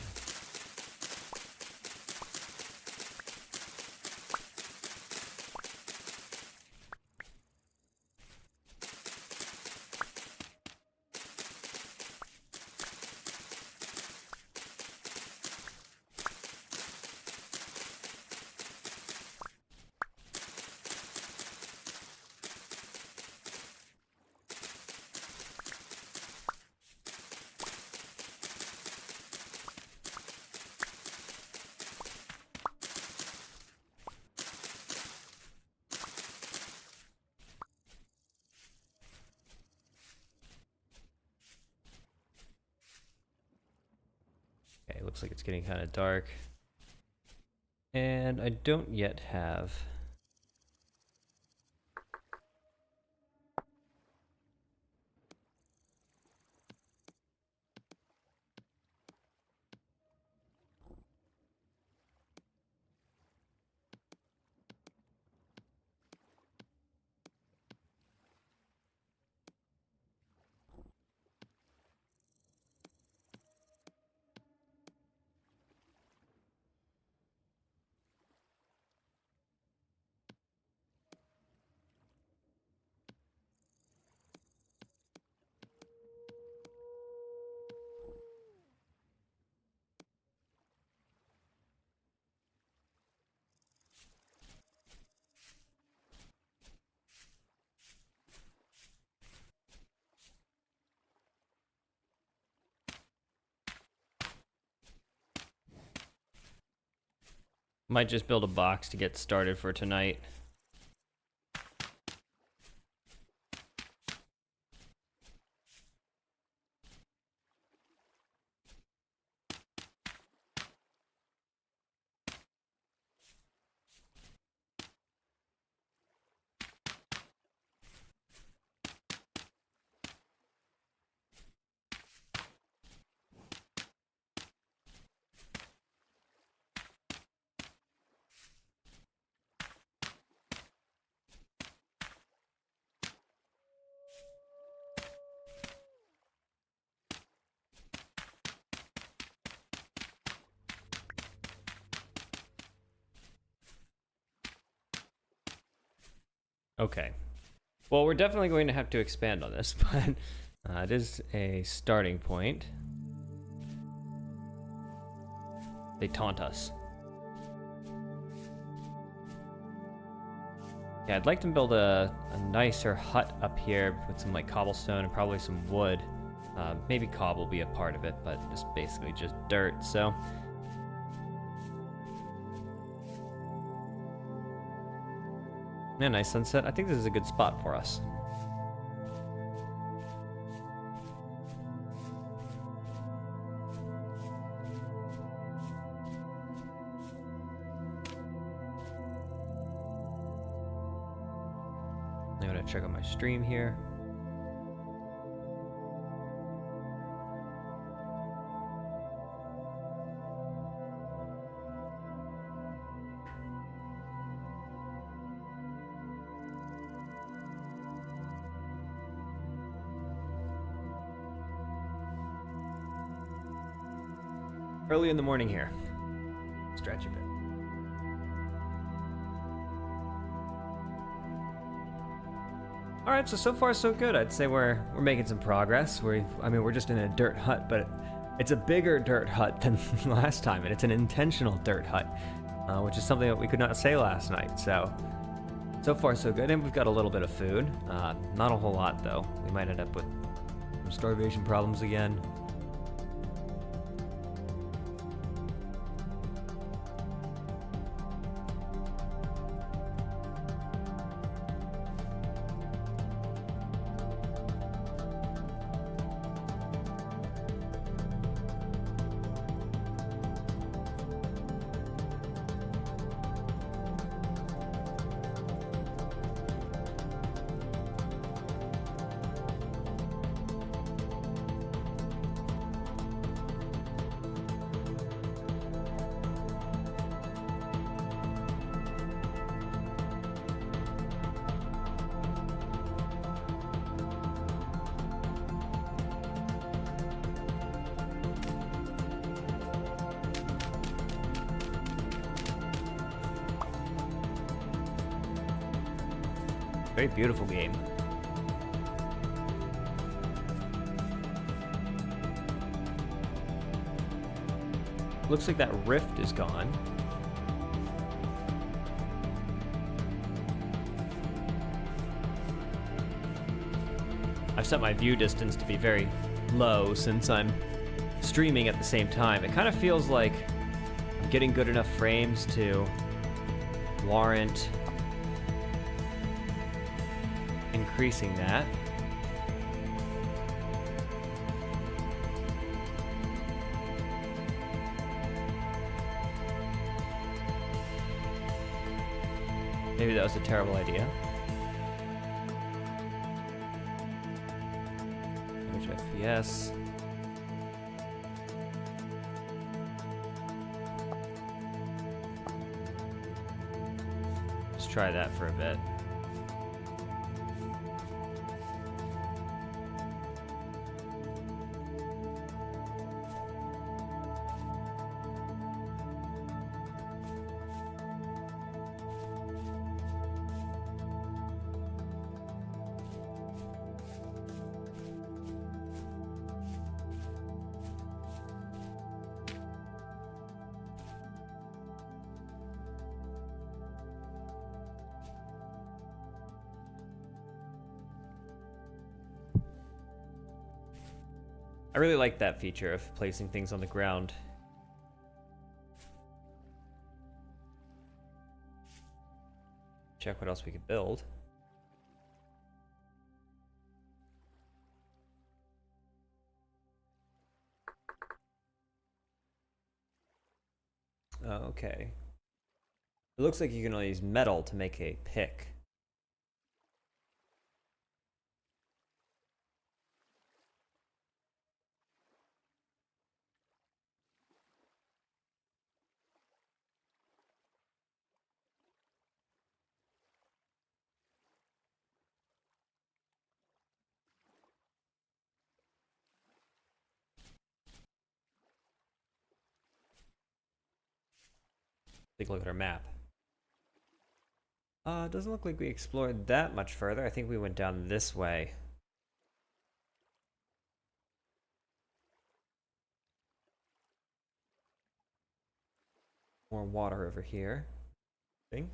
Okay, looks like it's getting kind of dark. And I don't yet have... Might just build a box to get started for tonight. Okay. Well, we're definitely going to have to expand on this, but it is a starting point. They taunt us. Yeah, I'd like to build a nicer hut up here with some like cobblestone and probably some wood. Maybe cob will be a part of it, but just basically just dirt. So yeah, nice sunset. I think this is a good spot for us. I'm gonna check out my stream here. Early in the morning here. Stretch a bit. All right, so far so good. I'd say we're making some progress. We're just in a dirt hut, but it's a bigger dirt hut than last time, and it's an intentional dirt hut, which is something that we could not say last night. So far so good, and we've got a little bit of food. Not a whole lot though. We might end up with some starvation problems again. Very beautiful game. Looks like that rift is gone. I've set my view distance to be very low since I'm streaming at the same time. It kind of feels like I'm getting good enough frames to warrant increasing that. Maybe that was a terrible idea. Which FPS? Let's try that for a bit. I really like that feature of placing things on the ground. Check what else we could build. Oh, okay. It looks like you can only use metal to make a pick. Take a look at our map. It doesn't look like we explored that much further. I think we went down this way. More water over here. Thing.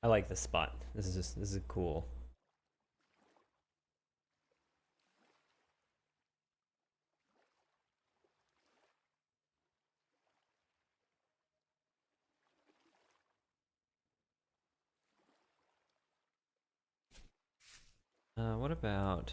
I like this spot. This is cool. What about...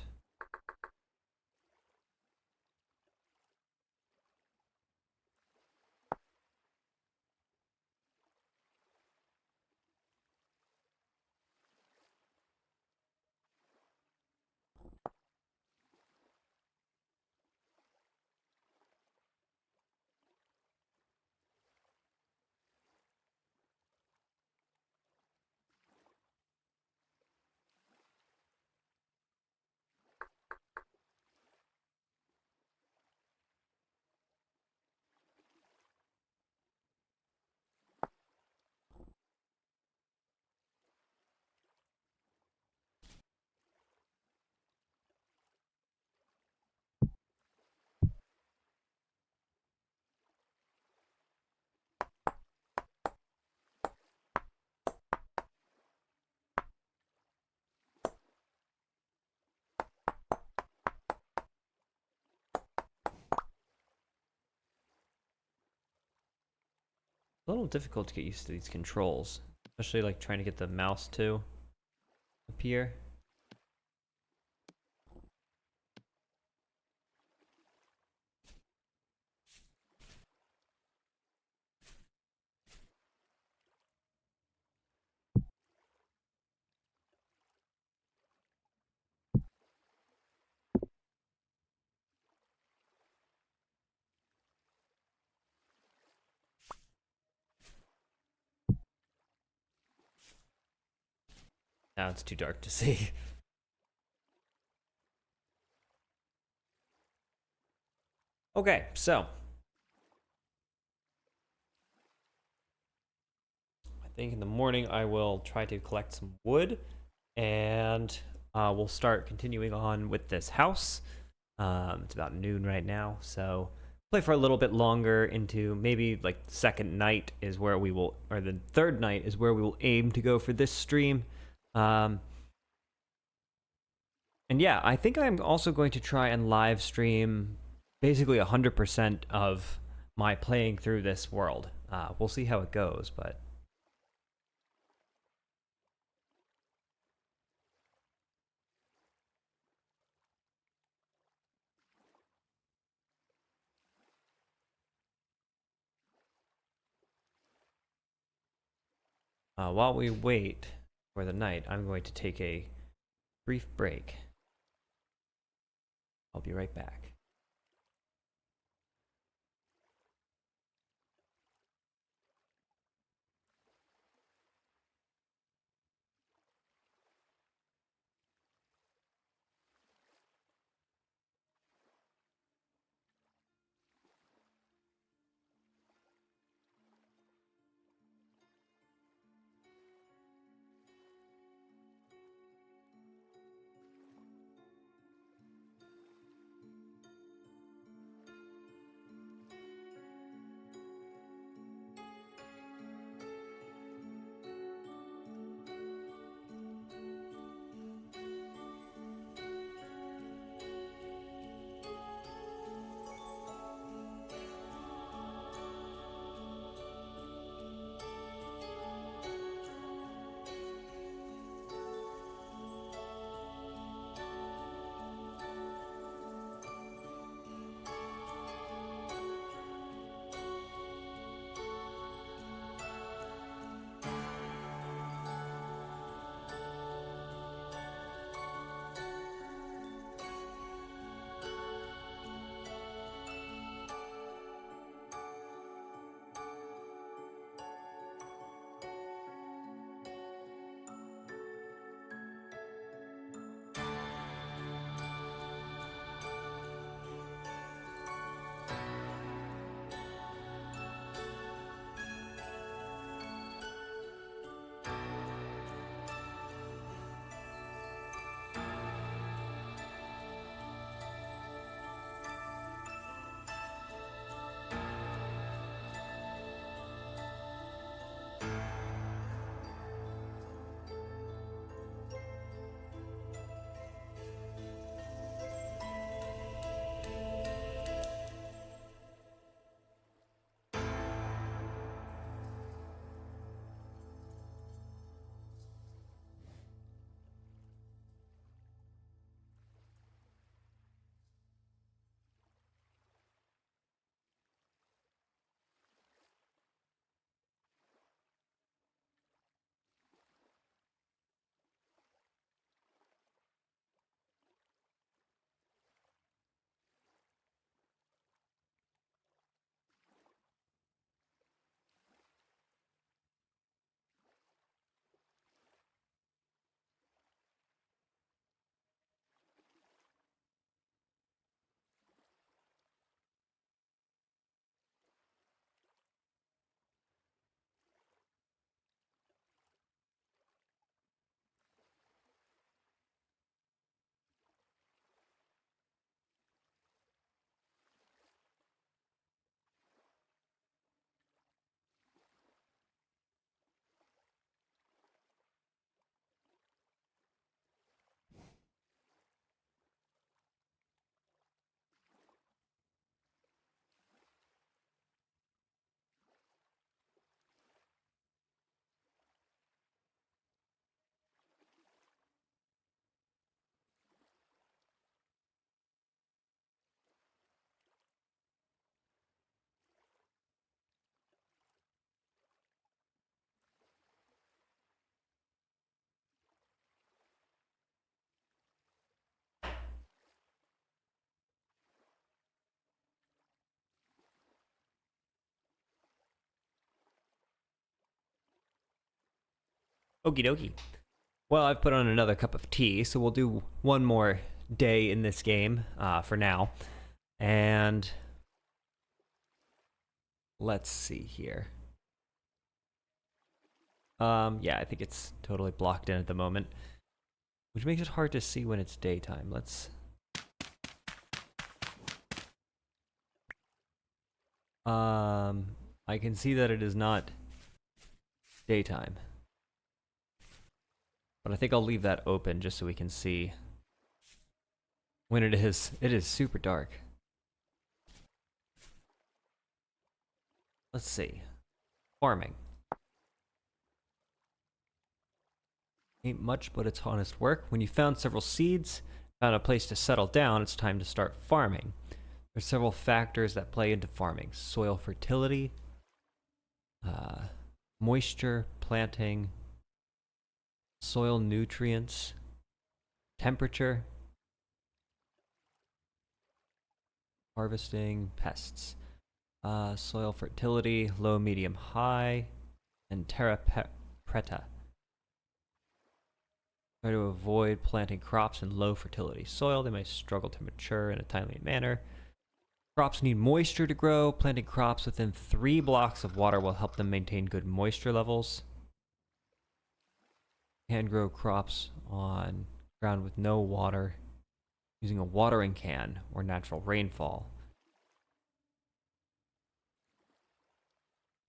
A little difficult to get used to these controls, especially like trying to get the mouse to appear. Now it's too dark to see. Okay, so I think in the morning I will try to collect some wood, and we'll start continuing on with this house. It's about noon right now, so play for a little bit longer into maybe like the second night is where we will, or the third night is where we will aim to go for this stream. Um, and yeah, I think I'm also going to try and live stream basically 100% of my playing through this world. We'll see how it goes, but while we wait for the night, I'm going to take a brief break. I'll be right back. Okie dokie. Well, I've put on another cup of tea, so we'll do one more day in this game for now. And let's see here. Yeah, I think it's totally blocked in at the moment, which makes it hard to see when it's daytime. I can see that it is not daytime, but I think I'll leave that open just so we can see when it is. It is super dark. Let's see. Farming. Ain't much, but it's honest work. When you found several seeds, found a place to settle down, it's time to start farming. There's several factors that play into farming. Soil fertility, moisture, planting, soil nutrients, temperature, harvesting, pests. Soil fertility, low, medium, high, and terra preta. Try to avoid planting crops in low fertility soil. They may struggle to mature in a timely manner. Crops need moisture to grow. Planting crops within 3 blocks of water will help them maintain good moisture levels. Hand grow crops on ground with no water using a watering can or natural rainfall.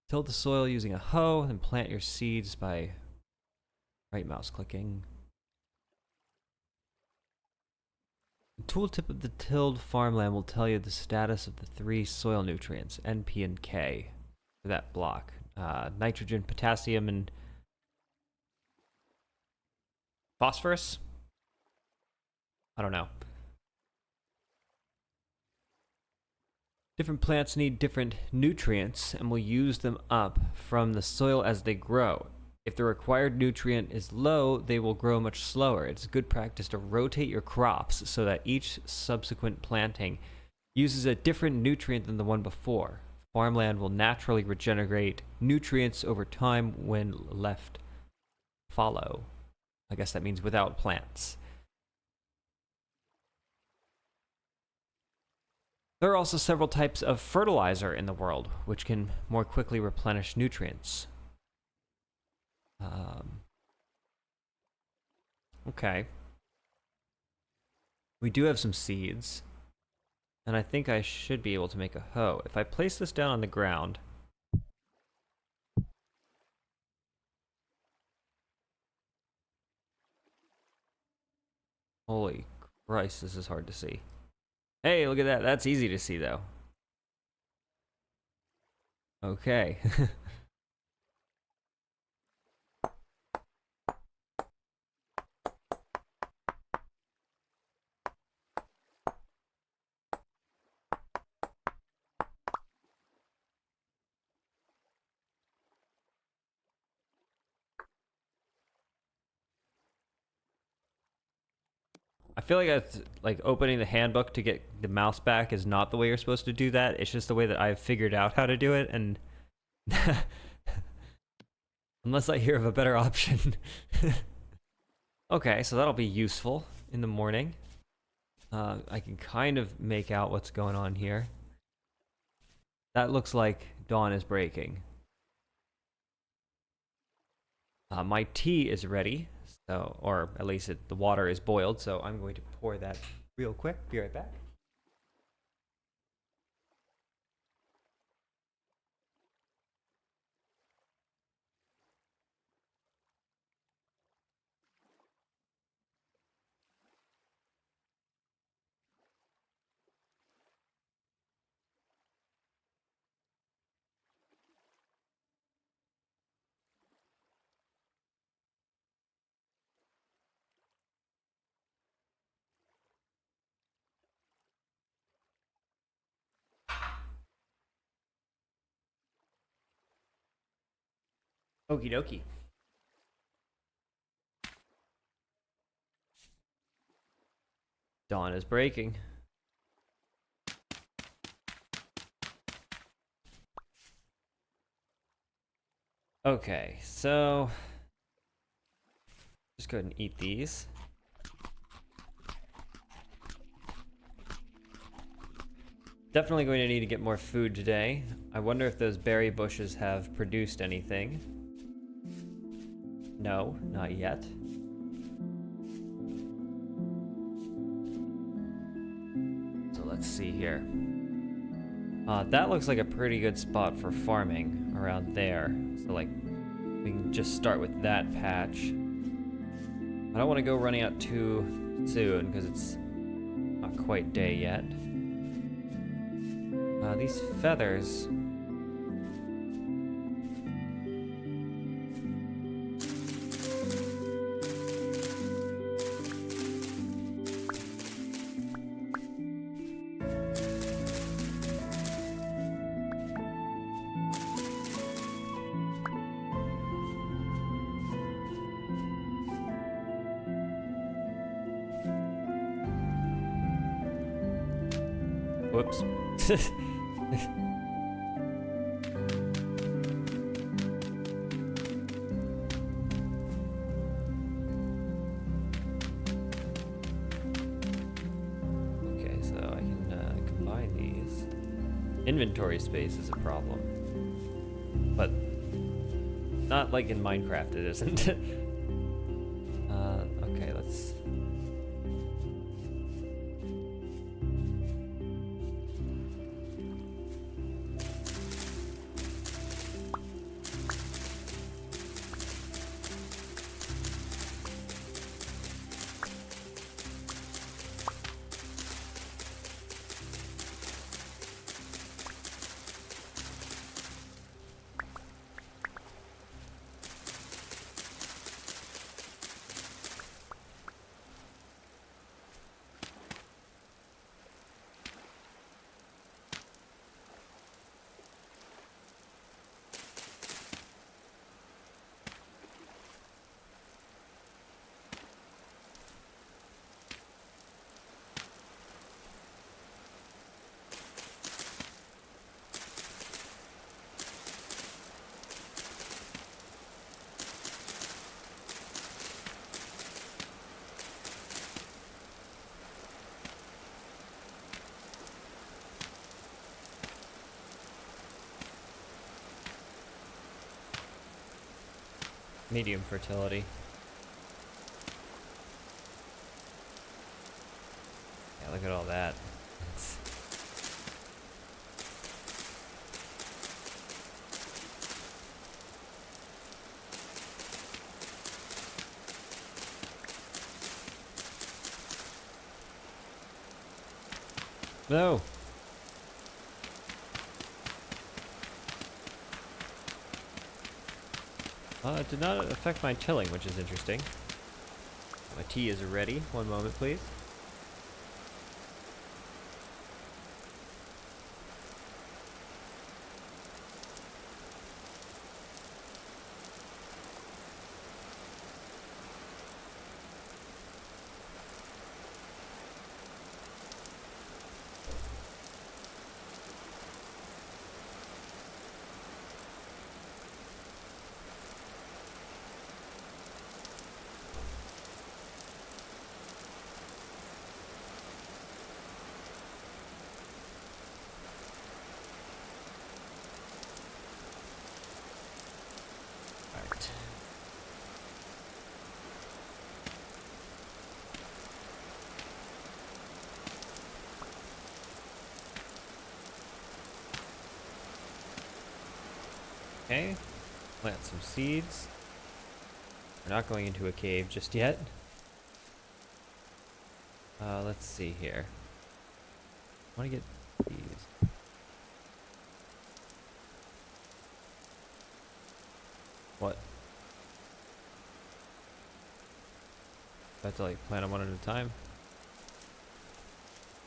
Till the soil using a hoe, then plant your seeds by right mouse clicking. The tooltip of the tilled farmland will tell you the status of the 3 soil nutrients, N, P, and K, for that block. Nitrogen, potassium, and phosphorus? I don't know. Different plants need different nutrients and will use them up from the soil as they grow. If the required nutrient is low, they will grow much slower. It's good practice to rotate your crops so that each subsequent planting uses a different nutrient than the one before. Farmland will naturally regenerate nutrients over time when left fallow. I guess that means without plants. There are also several types of fertilizer in the world, which can more quickly replenish nutrients. Okay. We do have some seeds, and I think I should be able to make a hoe. If I place this down on the ground... Holy Christ, this is hard to see. Hey, look at that. That's easy to see, though. Okay. I feel like that's like opening the handbook to get the mouse back is not the way you're supposed to do that. It's just the way that I've figured out how to do it, and unless I hear of a better option. Okay, so that'll be useful in the morning. I can kind of make out what's going on here. That looks like dawn is breaking. My tea is ready, so, or at least the water is boiled, so I'm going to pour that real quick. Be right back. Okie dokie. Dawn is breaking. Okay, so go ahead and eat these. Definitely going to need to get more food today. I wonder if those berry bushes have produced anything. No, not yet. So let's see here. That looks like a pretty good spot for farming around there. So like, we can just start with that patch. I don't want to go running out too soon because it's not quite day yet. These feathers. Whoops. Okay, so I can combine these. Inventory space is a problem. But not like in Minecraft it isn't. Okay, let's... medium fertility. Yeah, look at all that. No. It did not affect my tilling, which is interesting. My tea is ready. One moment, please. Okay, plant some seeds. We're not going into a cave just yet. Let's see here. I want to get these. What? I have to like plant them one at a time.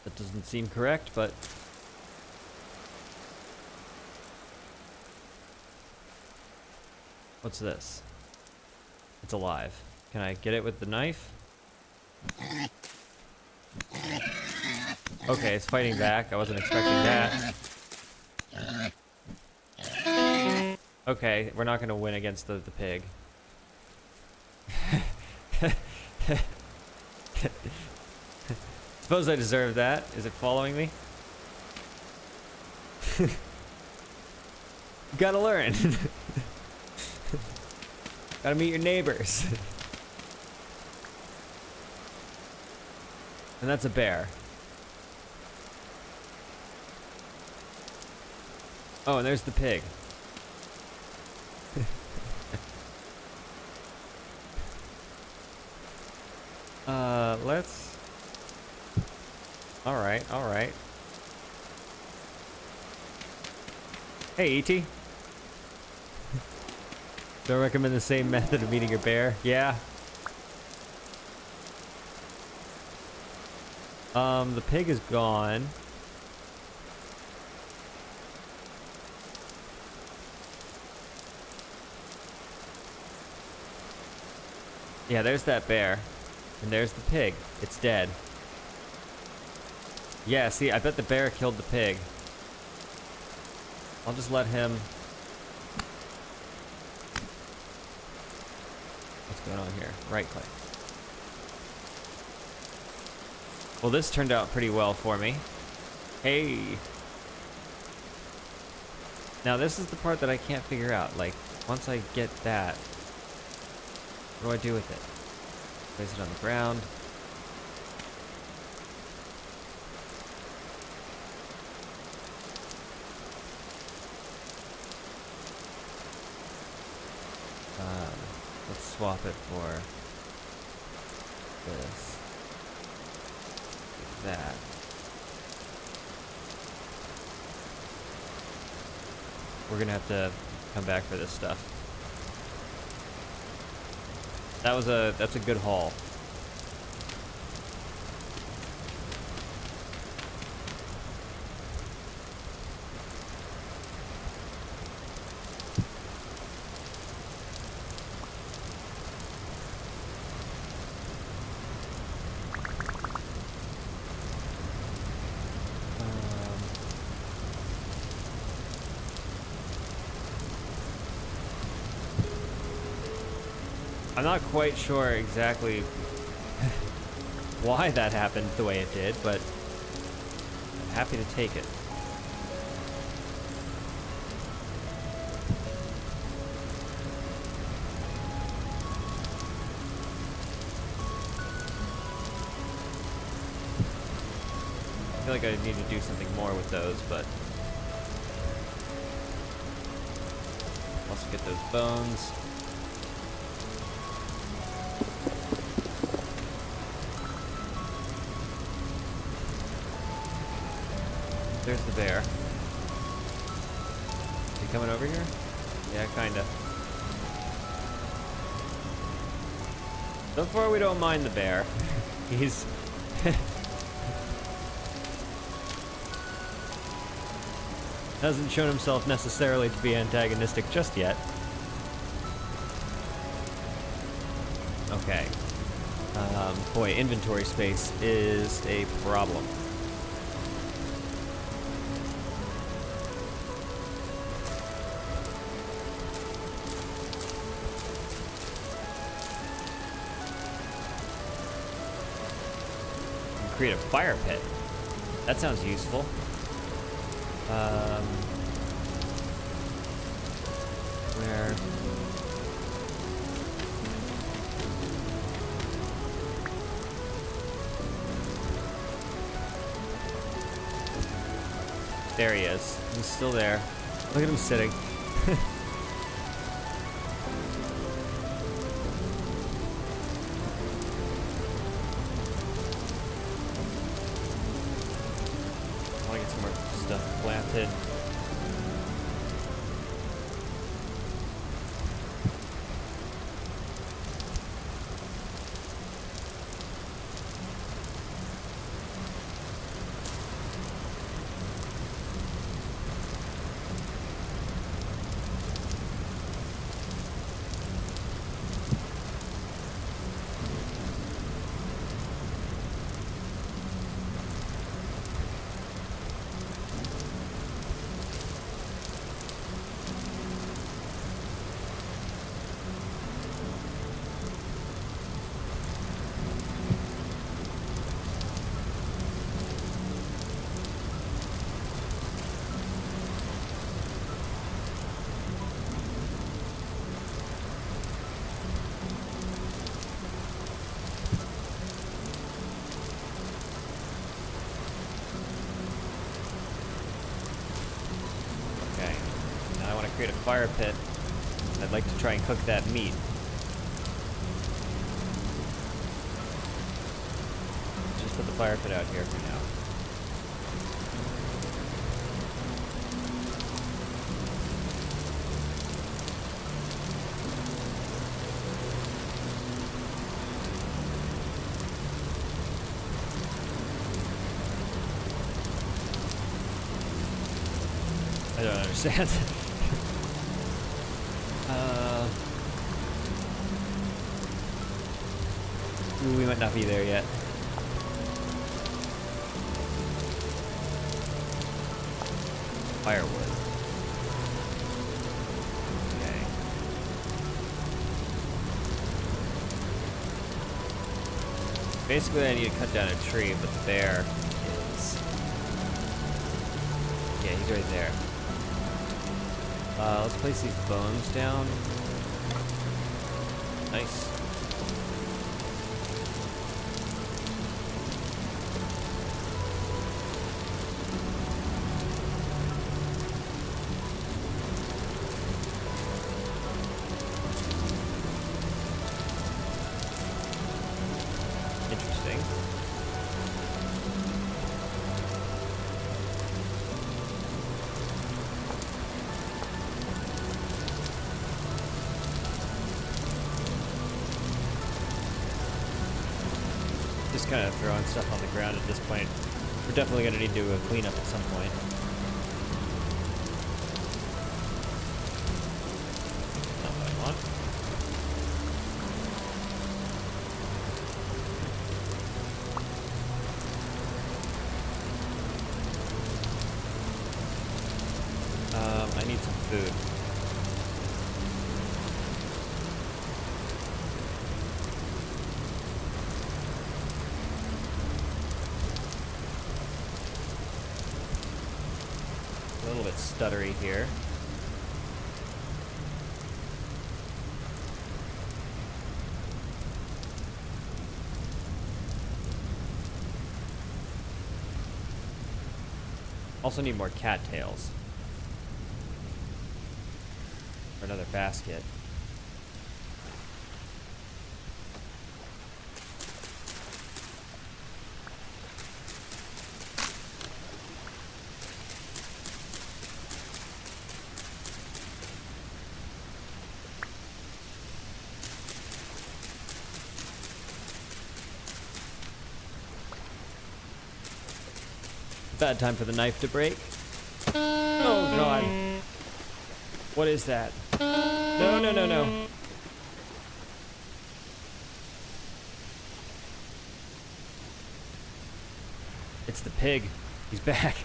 That doesn't seem correct, but what's this? It's alive. Can I get it with the knife? Okay, it's fighting back. I wasn't expecting that. Okay, we're not gonna win against the pig. Suppose I deserve that. Is it following me? You gotta learn. Gotta meet your neighbors. And that's a bear. Oh, and there's the pig. Let's... Alright, alright. Hey, E.T. Don't recommend the same method of meeting your bear? Yeah. The pig is gone. Yeah, there's that bear. And there's the pig. It's dead. Yeah, see, I bet the bear killed the pig. I'll just let him... What's going on here? Right click. Well, this turned out pretty well for me. Hey! Now, this is the part that I can't figure out. Like, once I get that, what do I do with it? Place it on the ground. Let's swap it for this. Like that. We're gonna have to come back for this stuff. That's a good haul. I'm not quite sure exactly why that happened the way it did, but I'm happy to take it. I feel like I need to do something more with those, but also get those bones. There's the bear. Is he coming over here? Yeah, kinda. So far we don't mind the bear. He's... hasn't shown himself necessarily to be antagonistic just yet. Okay. Boy, inventory space is a problem. Create a fire pit. That sounds useful. Where? There he is. He's still there. Look at him sitting. Planted. create a fire pit. I'd like to try and cook that meat. Just put the fire pit out here for now. I don't understand. Ooh, we might not be there yet. Firewood. Okay. Basically, I need to cut down a tree, but the bear is... Yeah, he's right there. Let's place these bones down. Nice. Interesting. Just kind of throwing stuff on the ground at this point. We're definitely going to need to do a cleanup at some point. Not what I want. I need some food. A little bit stuttery here. Also need more cattails. For another basket. Bad time for the knife to break. Oh god. What is that? No, no, no, no. It's the pig. He's back.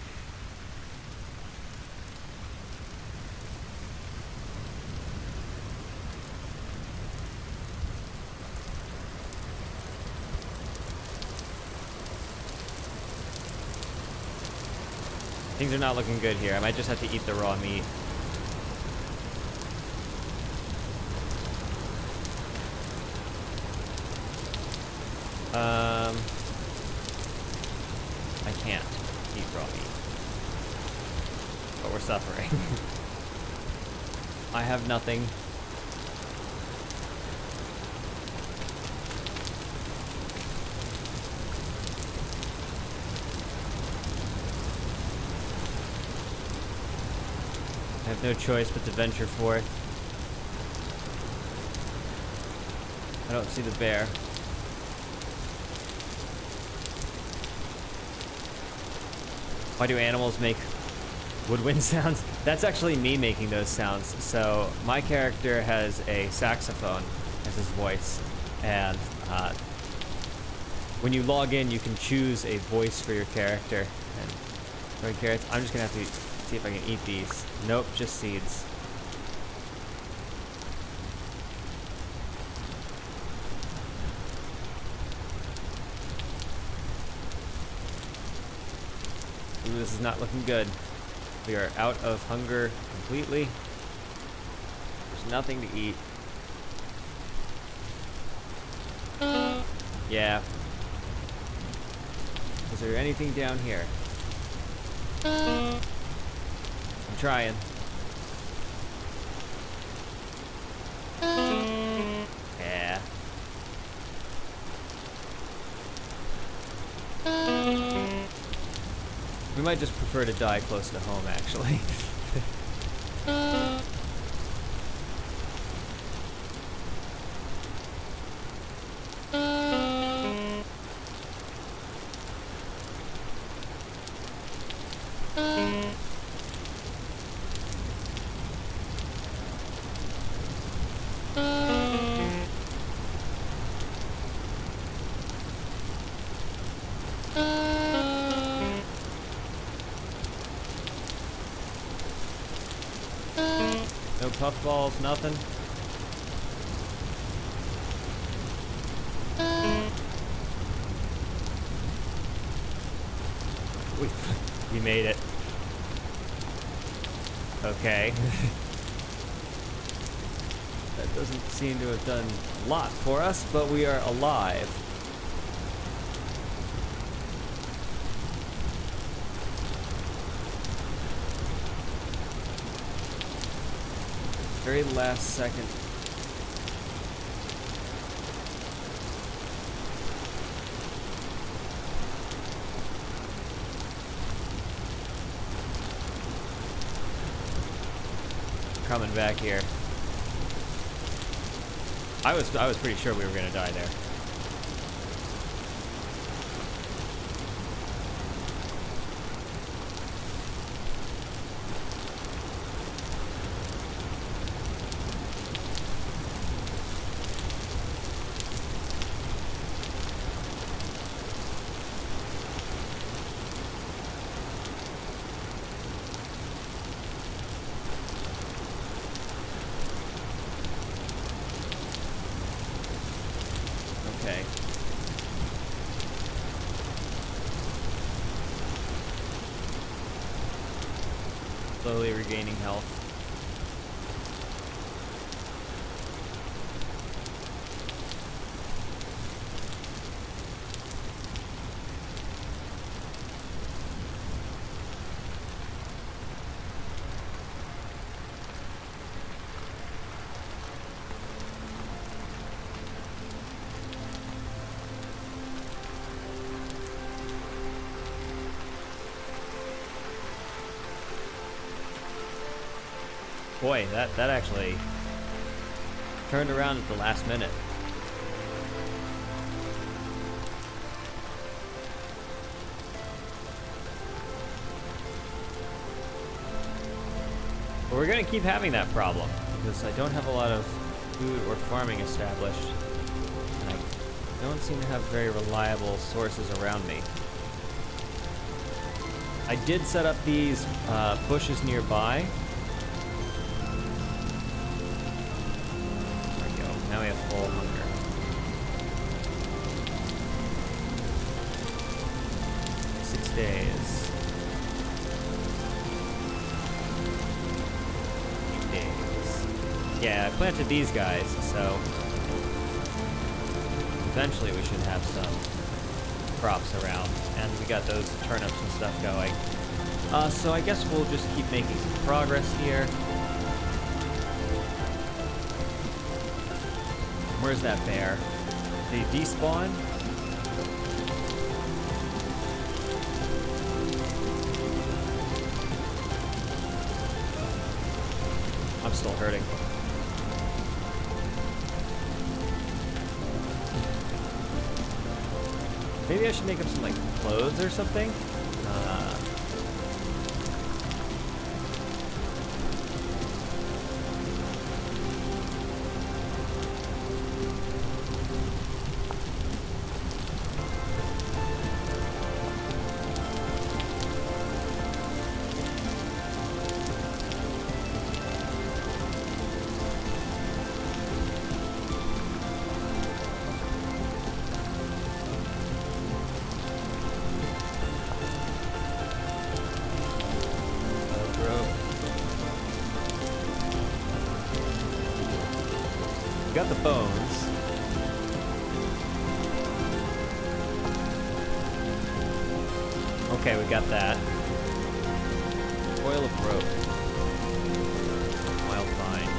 Things are not looking good here. I might just have to eat the raw meat. I can't eat raw meat. But we're suffering. I have nothing. I have no choice but to venture forth. I don't see the bear. Why do animals make woodwind sounds? That's actually me making those sounds. So my character has a saxophone as his voice, and when you log in, you can choose a voice for your character. And carrots. I'm just gonna have to see if I can eat these. Nope, just seeds. Ooh, this is not looking good. We are out of hunger completely. There's nothing to eat. Yeah. Is there anything down here? I'm trying. We might just prefer to die close to home, actually. No puffballs, nothing. We made it. Okay. That doesn't seem to have done a lot for us, but we are alive. Very last second. Coming back here. I was pretty sure we were gonna die there. Okay. Slowly regaining health. Boy, that actually turned around at the last minute. But we're gonna keep having that problem because I don't have a lot of food or farming established, and I don't seem to have very reliable sources around me. I did set up these bushes nearby. Now we have full hunger. Six days. 8 days. Yeah, I planted these guys, so eventually we should have some crops around. And we got those turnips and stuff going. So I guess we'll just keep making some progress here. Where's that bear? Did he despawn? I'm still hurting. Maybe I should make up some, like, clothes or something? Got the bones. Okay, we got that. Coil of rope. Wild vine.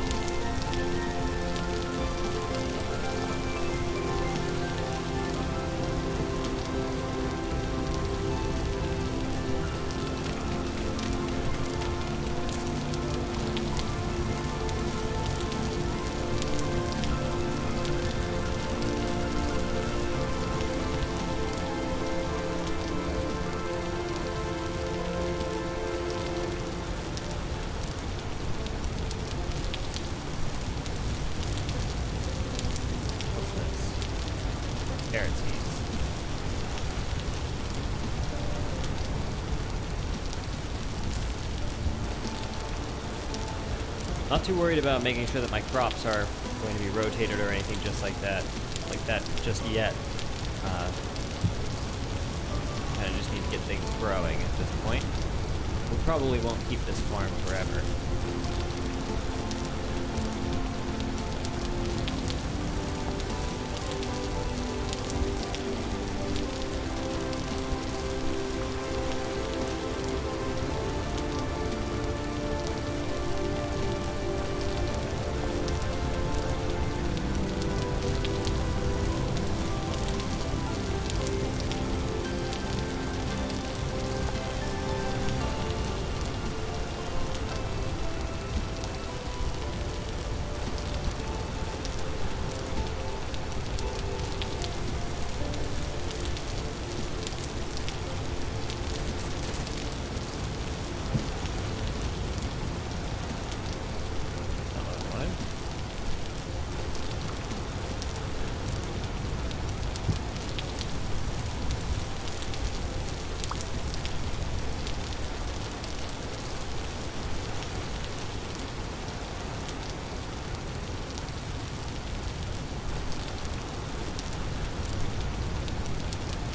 carrot seeds. Not too worried about making sure that my crops are going to be rotated or anything just like that just yet. Kind of just need to get things growing at this point. We probably won't keep this farm forever.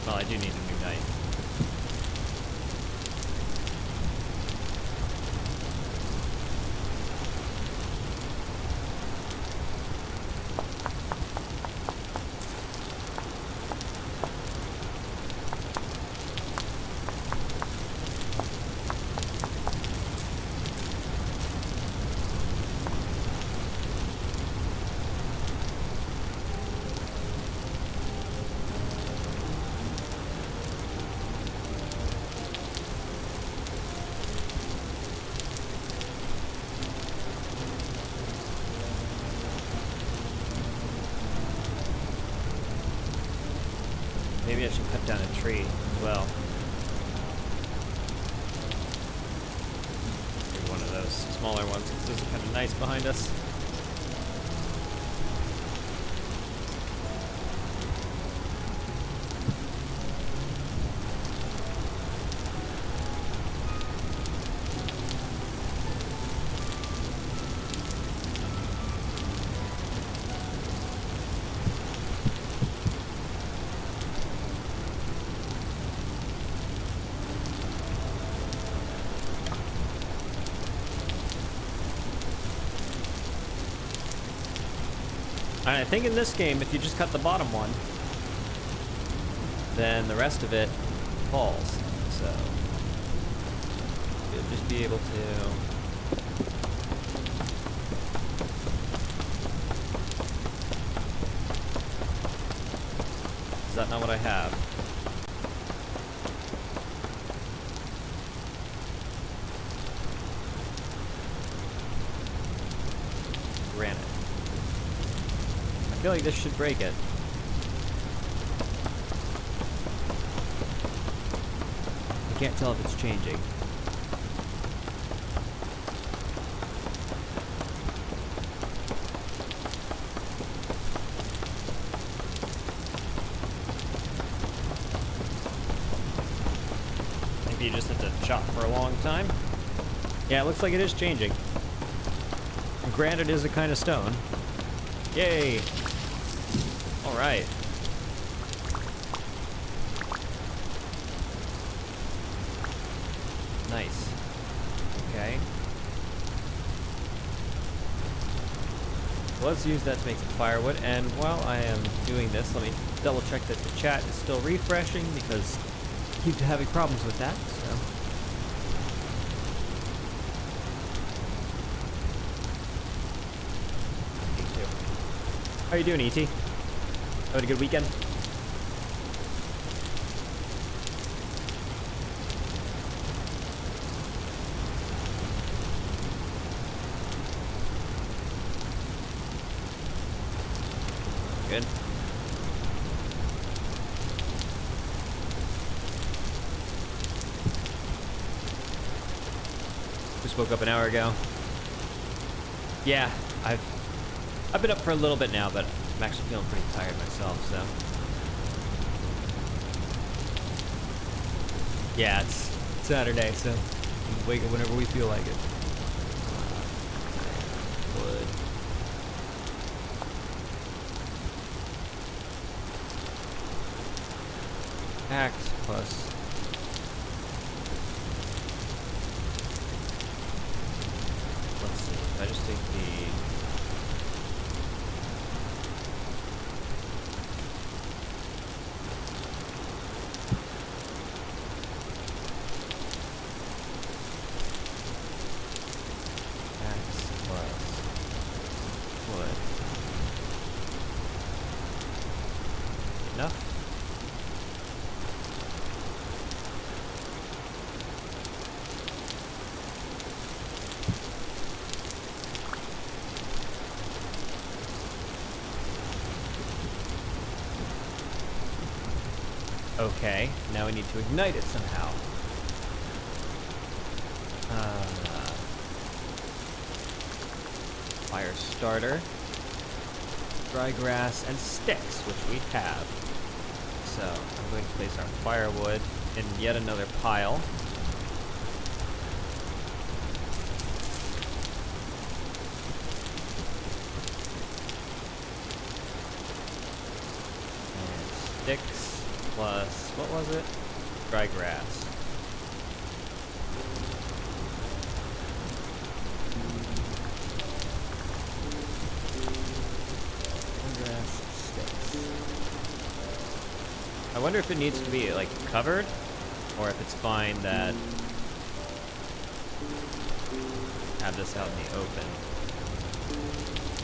Well, I do need a new knife. Maybe I should cut down a tree as well. Maybe one of those smaller ones, because those are kind of nice behind us. And I think in this game, if you just cut the bottom one, then the rest of it falls. So you'll just be able to. Is that not what I have? Granite. I feel like this should break it. I can't tell if it's changing. Maybe you just have to chop for a long time. Yeah, it looks like it is changing. And granite is a kind of stone. Yay! Alright. Nice. Okay. Well, let's use that to make some firewood, and while I am doing this, let me double check that the chat is still refreshing, because I keep having problems with that, so. How you doing, E.T.? Having a good weekend? Good. Just woke up an hour ago. Yeah, I've been up for a little bit now, but I'm actually feeling pretty tired myself, so. Yeah, it's Saturday, so we can wake up whenever we feel like it. Wood. Axe plus. Let's see. If I just take the. Enough. Okay, now we need to ignite it somehow. Fire starter, dry grass, and sticks, which we have. So I'm going to place our firewood in yet another pile. And sticks plus, what was it? Dry grass. I wonder if it needs to be, like, covered, or if it's fine that have this out in the open.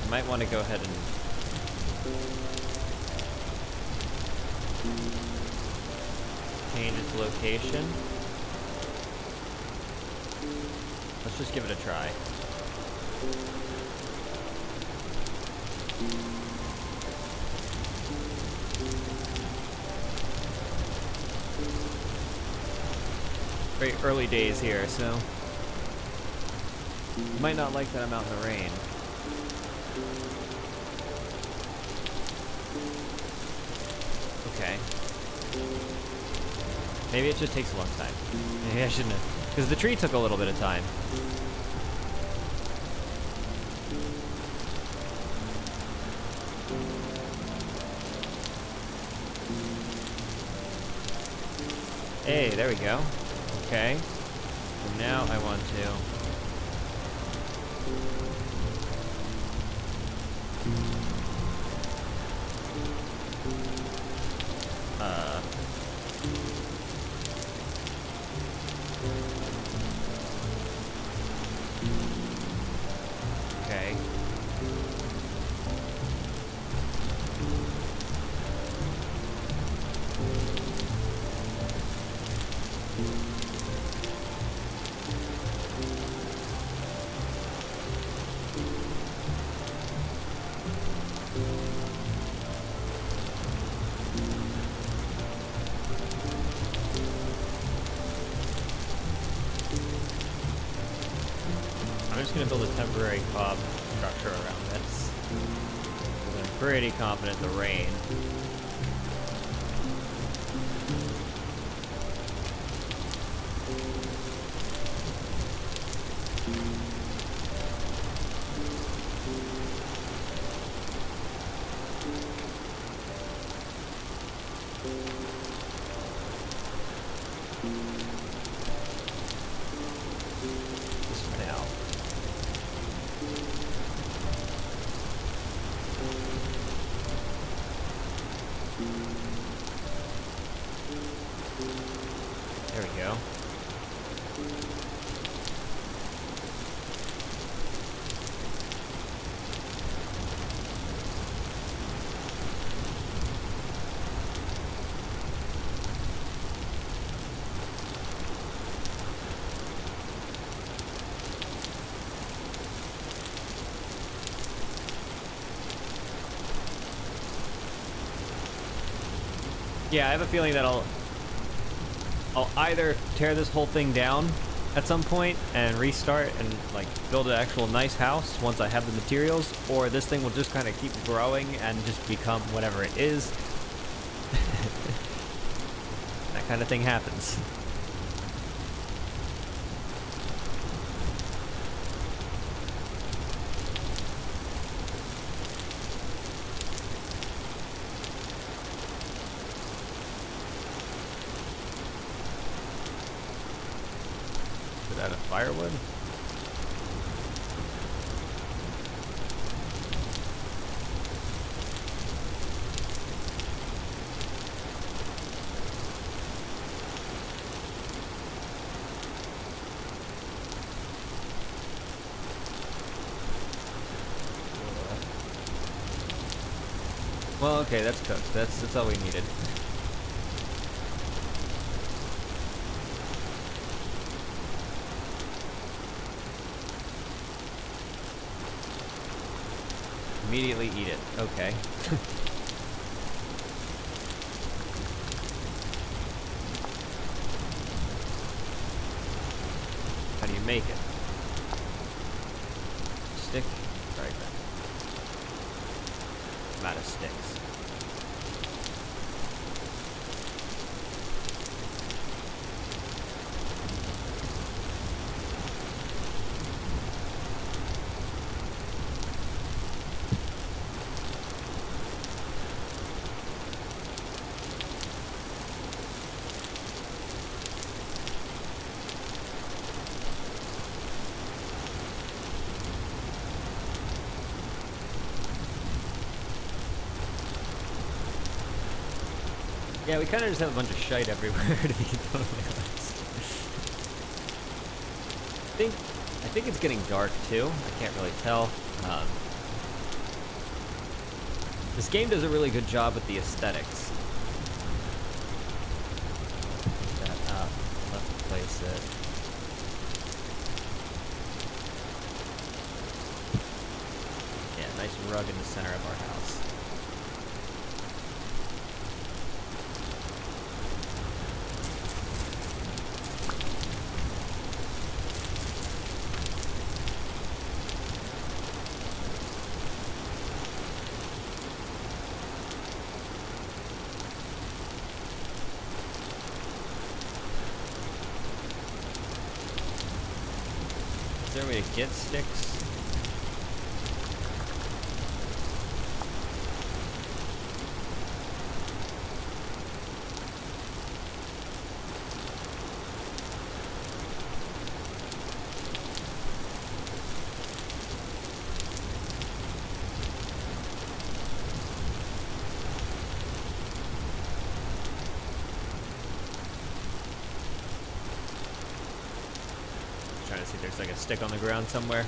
I might want to go ahead and change its location. Let's just give it a try. Very early days here, so you might not like that I'm out in the rain. Okay. Maybe it just takes a long time. Maybe I shouldn't have, because the tree took a little bit of time. Hey, there we go. Okay. So now I want to... Okay. I'm just going to build a temporary cob structure around this. I'm pretty confident the rain. Just for now. There we go. Yeah, I have a feeling that I'll either tear this whole thing down at some point and restart and like build an actual nice house once I have the materials, or this thing will just kind of keep growing and just become whatever it is. That kind of thing happens. that a firewood? Well, okay, that's cooked. That's all we needed. Immediately eat it. Okay. How do you make it? Stick? Right back. I'm out of sticks. Yeah, we kind of just have a bunch of shite everywhere, to be totally honest. I think it's getting dark, too. I can't really tell. This game does a really good job with the aesthetics. Pick that up. Let's place it. Yeah, nice rug in the center of our house. Is there a way to get sticks? Trying to see if there's like a stick on the ground somewhere.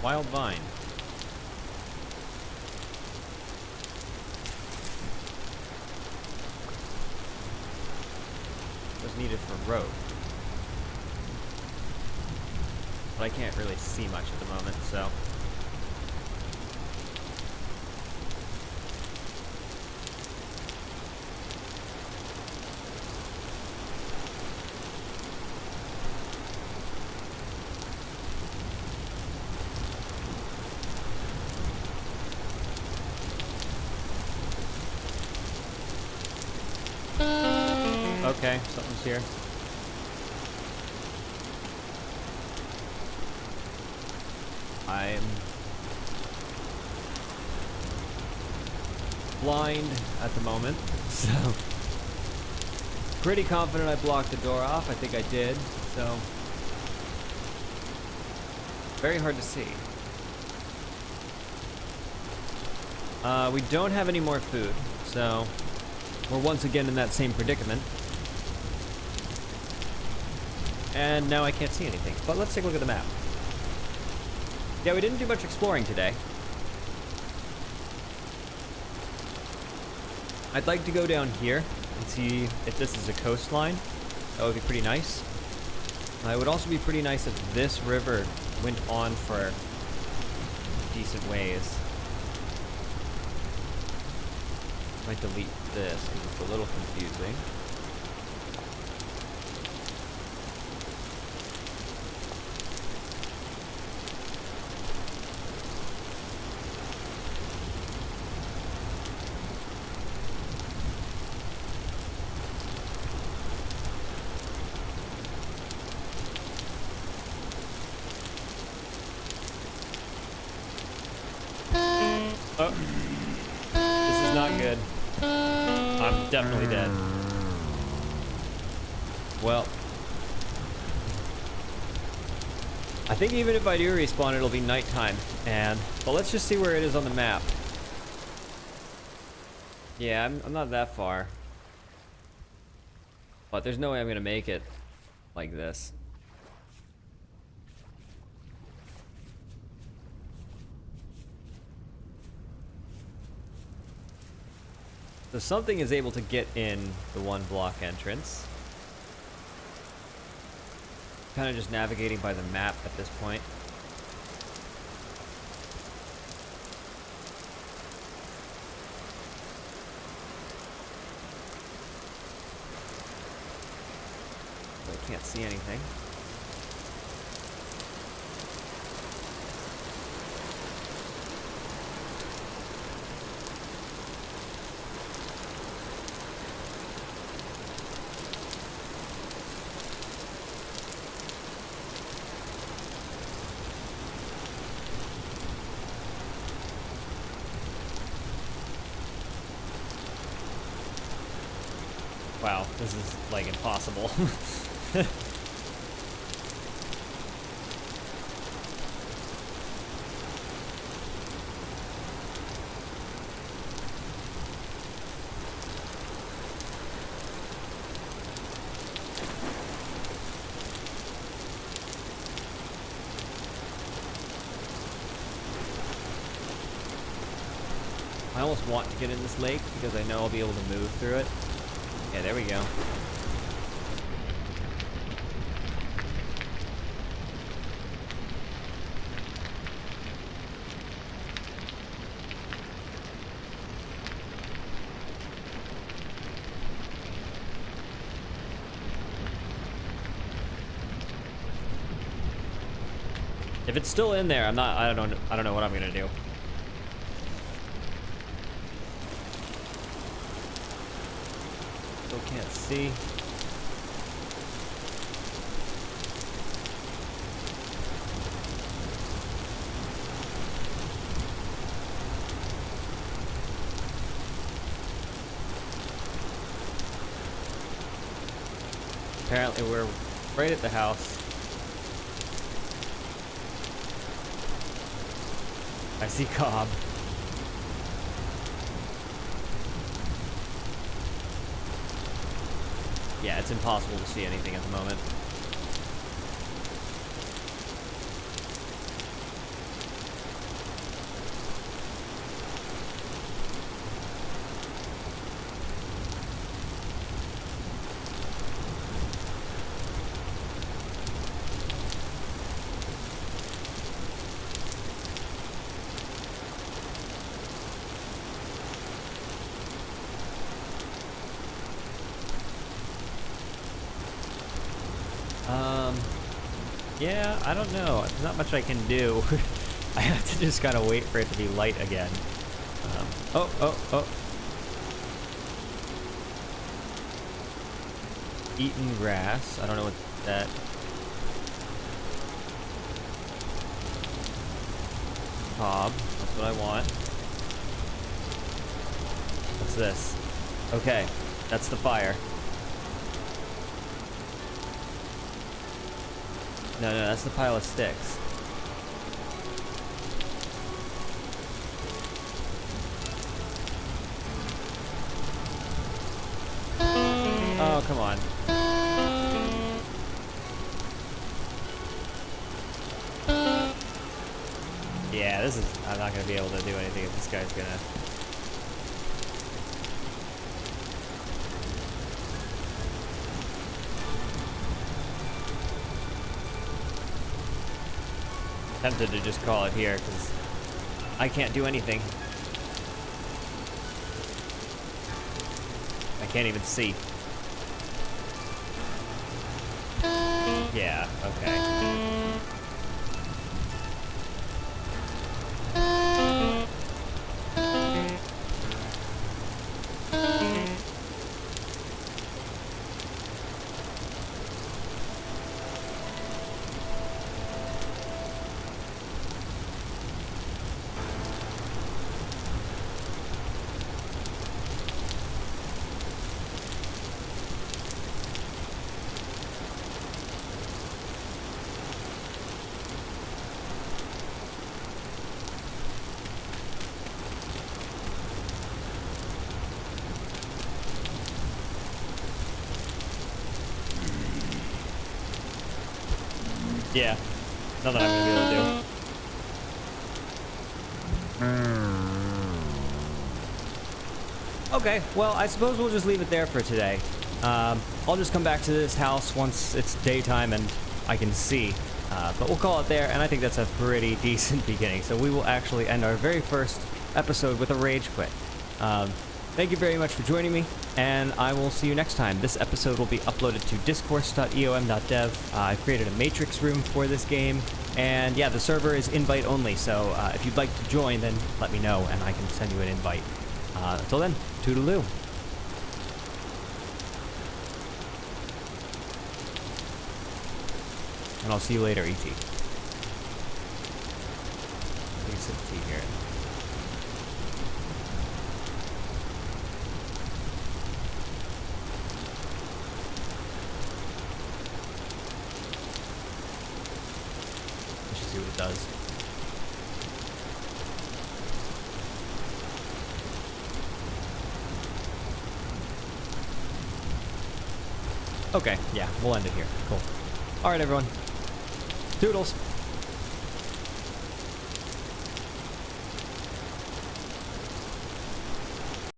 Wild vine. Was needed for rope. But I can't really see much at the moment, so. Okay, something's here. I'm blind at the moment, so pretty confident I blocked the door off. I think I did, so very hard to see. We don't have any more food, so we're once again in that same predicament. And now I can't see anything, but let's take a look at the map. Yeah, we didn't do much exploring today. I'd like to go down here and see if this is a coastline. That would be pretty nice. It would also be pretty nice if this river went on for decent ways. I might delete this because it's a little confusing. Uh-oh. This is not good. I'm definitely dead. Well. I think even if I do respawn, it'll be nighttime. But let's just see where it is on the map. Yeah, I'm not that far. But there's no way I'm gonna make it like this. So something is able to get in the one block entrance. Kind of just navigating by the map at this point. I can't see anything. Wow, this is like impossible. I almost want to get in this lake because I know I'll be able to move through it. Yeah, there we go. If it's still in there, I don't know what I'm gonna do. Still can't see. Apparently we're right at the house. I see Cobb. Yeah, it's impossible to see anything at the moment. Yeah, I don't know. There's not much I can do. I have to just kind of wait for it to be light again. Oh. Eaten grass. I don't know what that... Cob. That's what I want. What's this? Okay, that's the fire. No, that's the pile of sticks. Oh, come on. Yeah, this is... I'm not gonna be able to do anything if this guy's gonna... Tempted to just call it here because I can't do anything. I can't even see. Yeah, okay. Yeah. Nothing I'm gonna be able to do. Okay, well, I suppose we'll just leave it there for today. I'll just come back to this house once it's daytime and I can see. But we'll call it there, and I think that's a pretty decent beginning. So we will actually end our very first episode with a rage quit. Thank you very much for joining me, and I will see you next time. This episode will be uploaded to discourse.eom.dev. I've created a matrix room for this game, and yeah, the server is invite only, so if you'd like to join, then let me know, and I can send you an invite. Until then, toodaloo. And I'll see you later, E.T. Take a sip of tea here. Let's just see what it does. Okay, yeah, we'll end it here. Cool. All right, everyone. Toodles.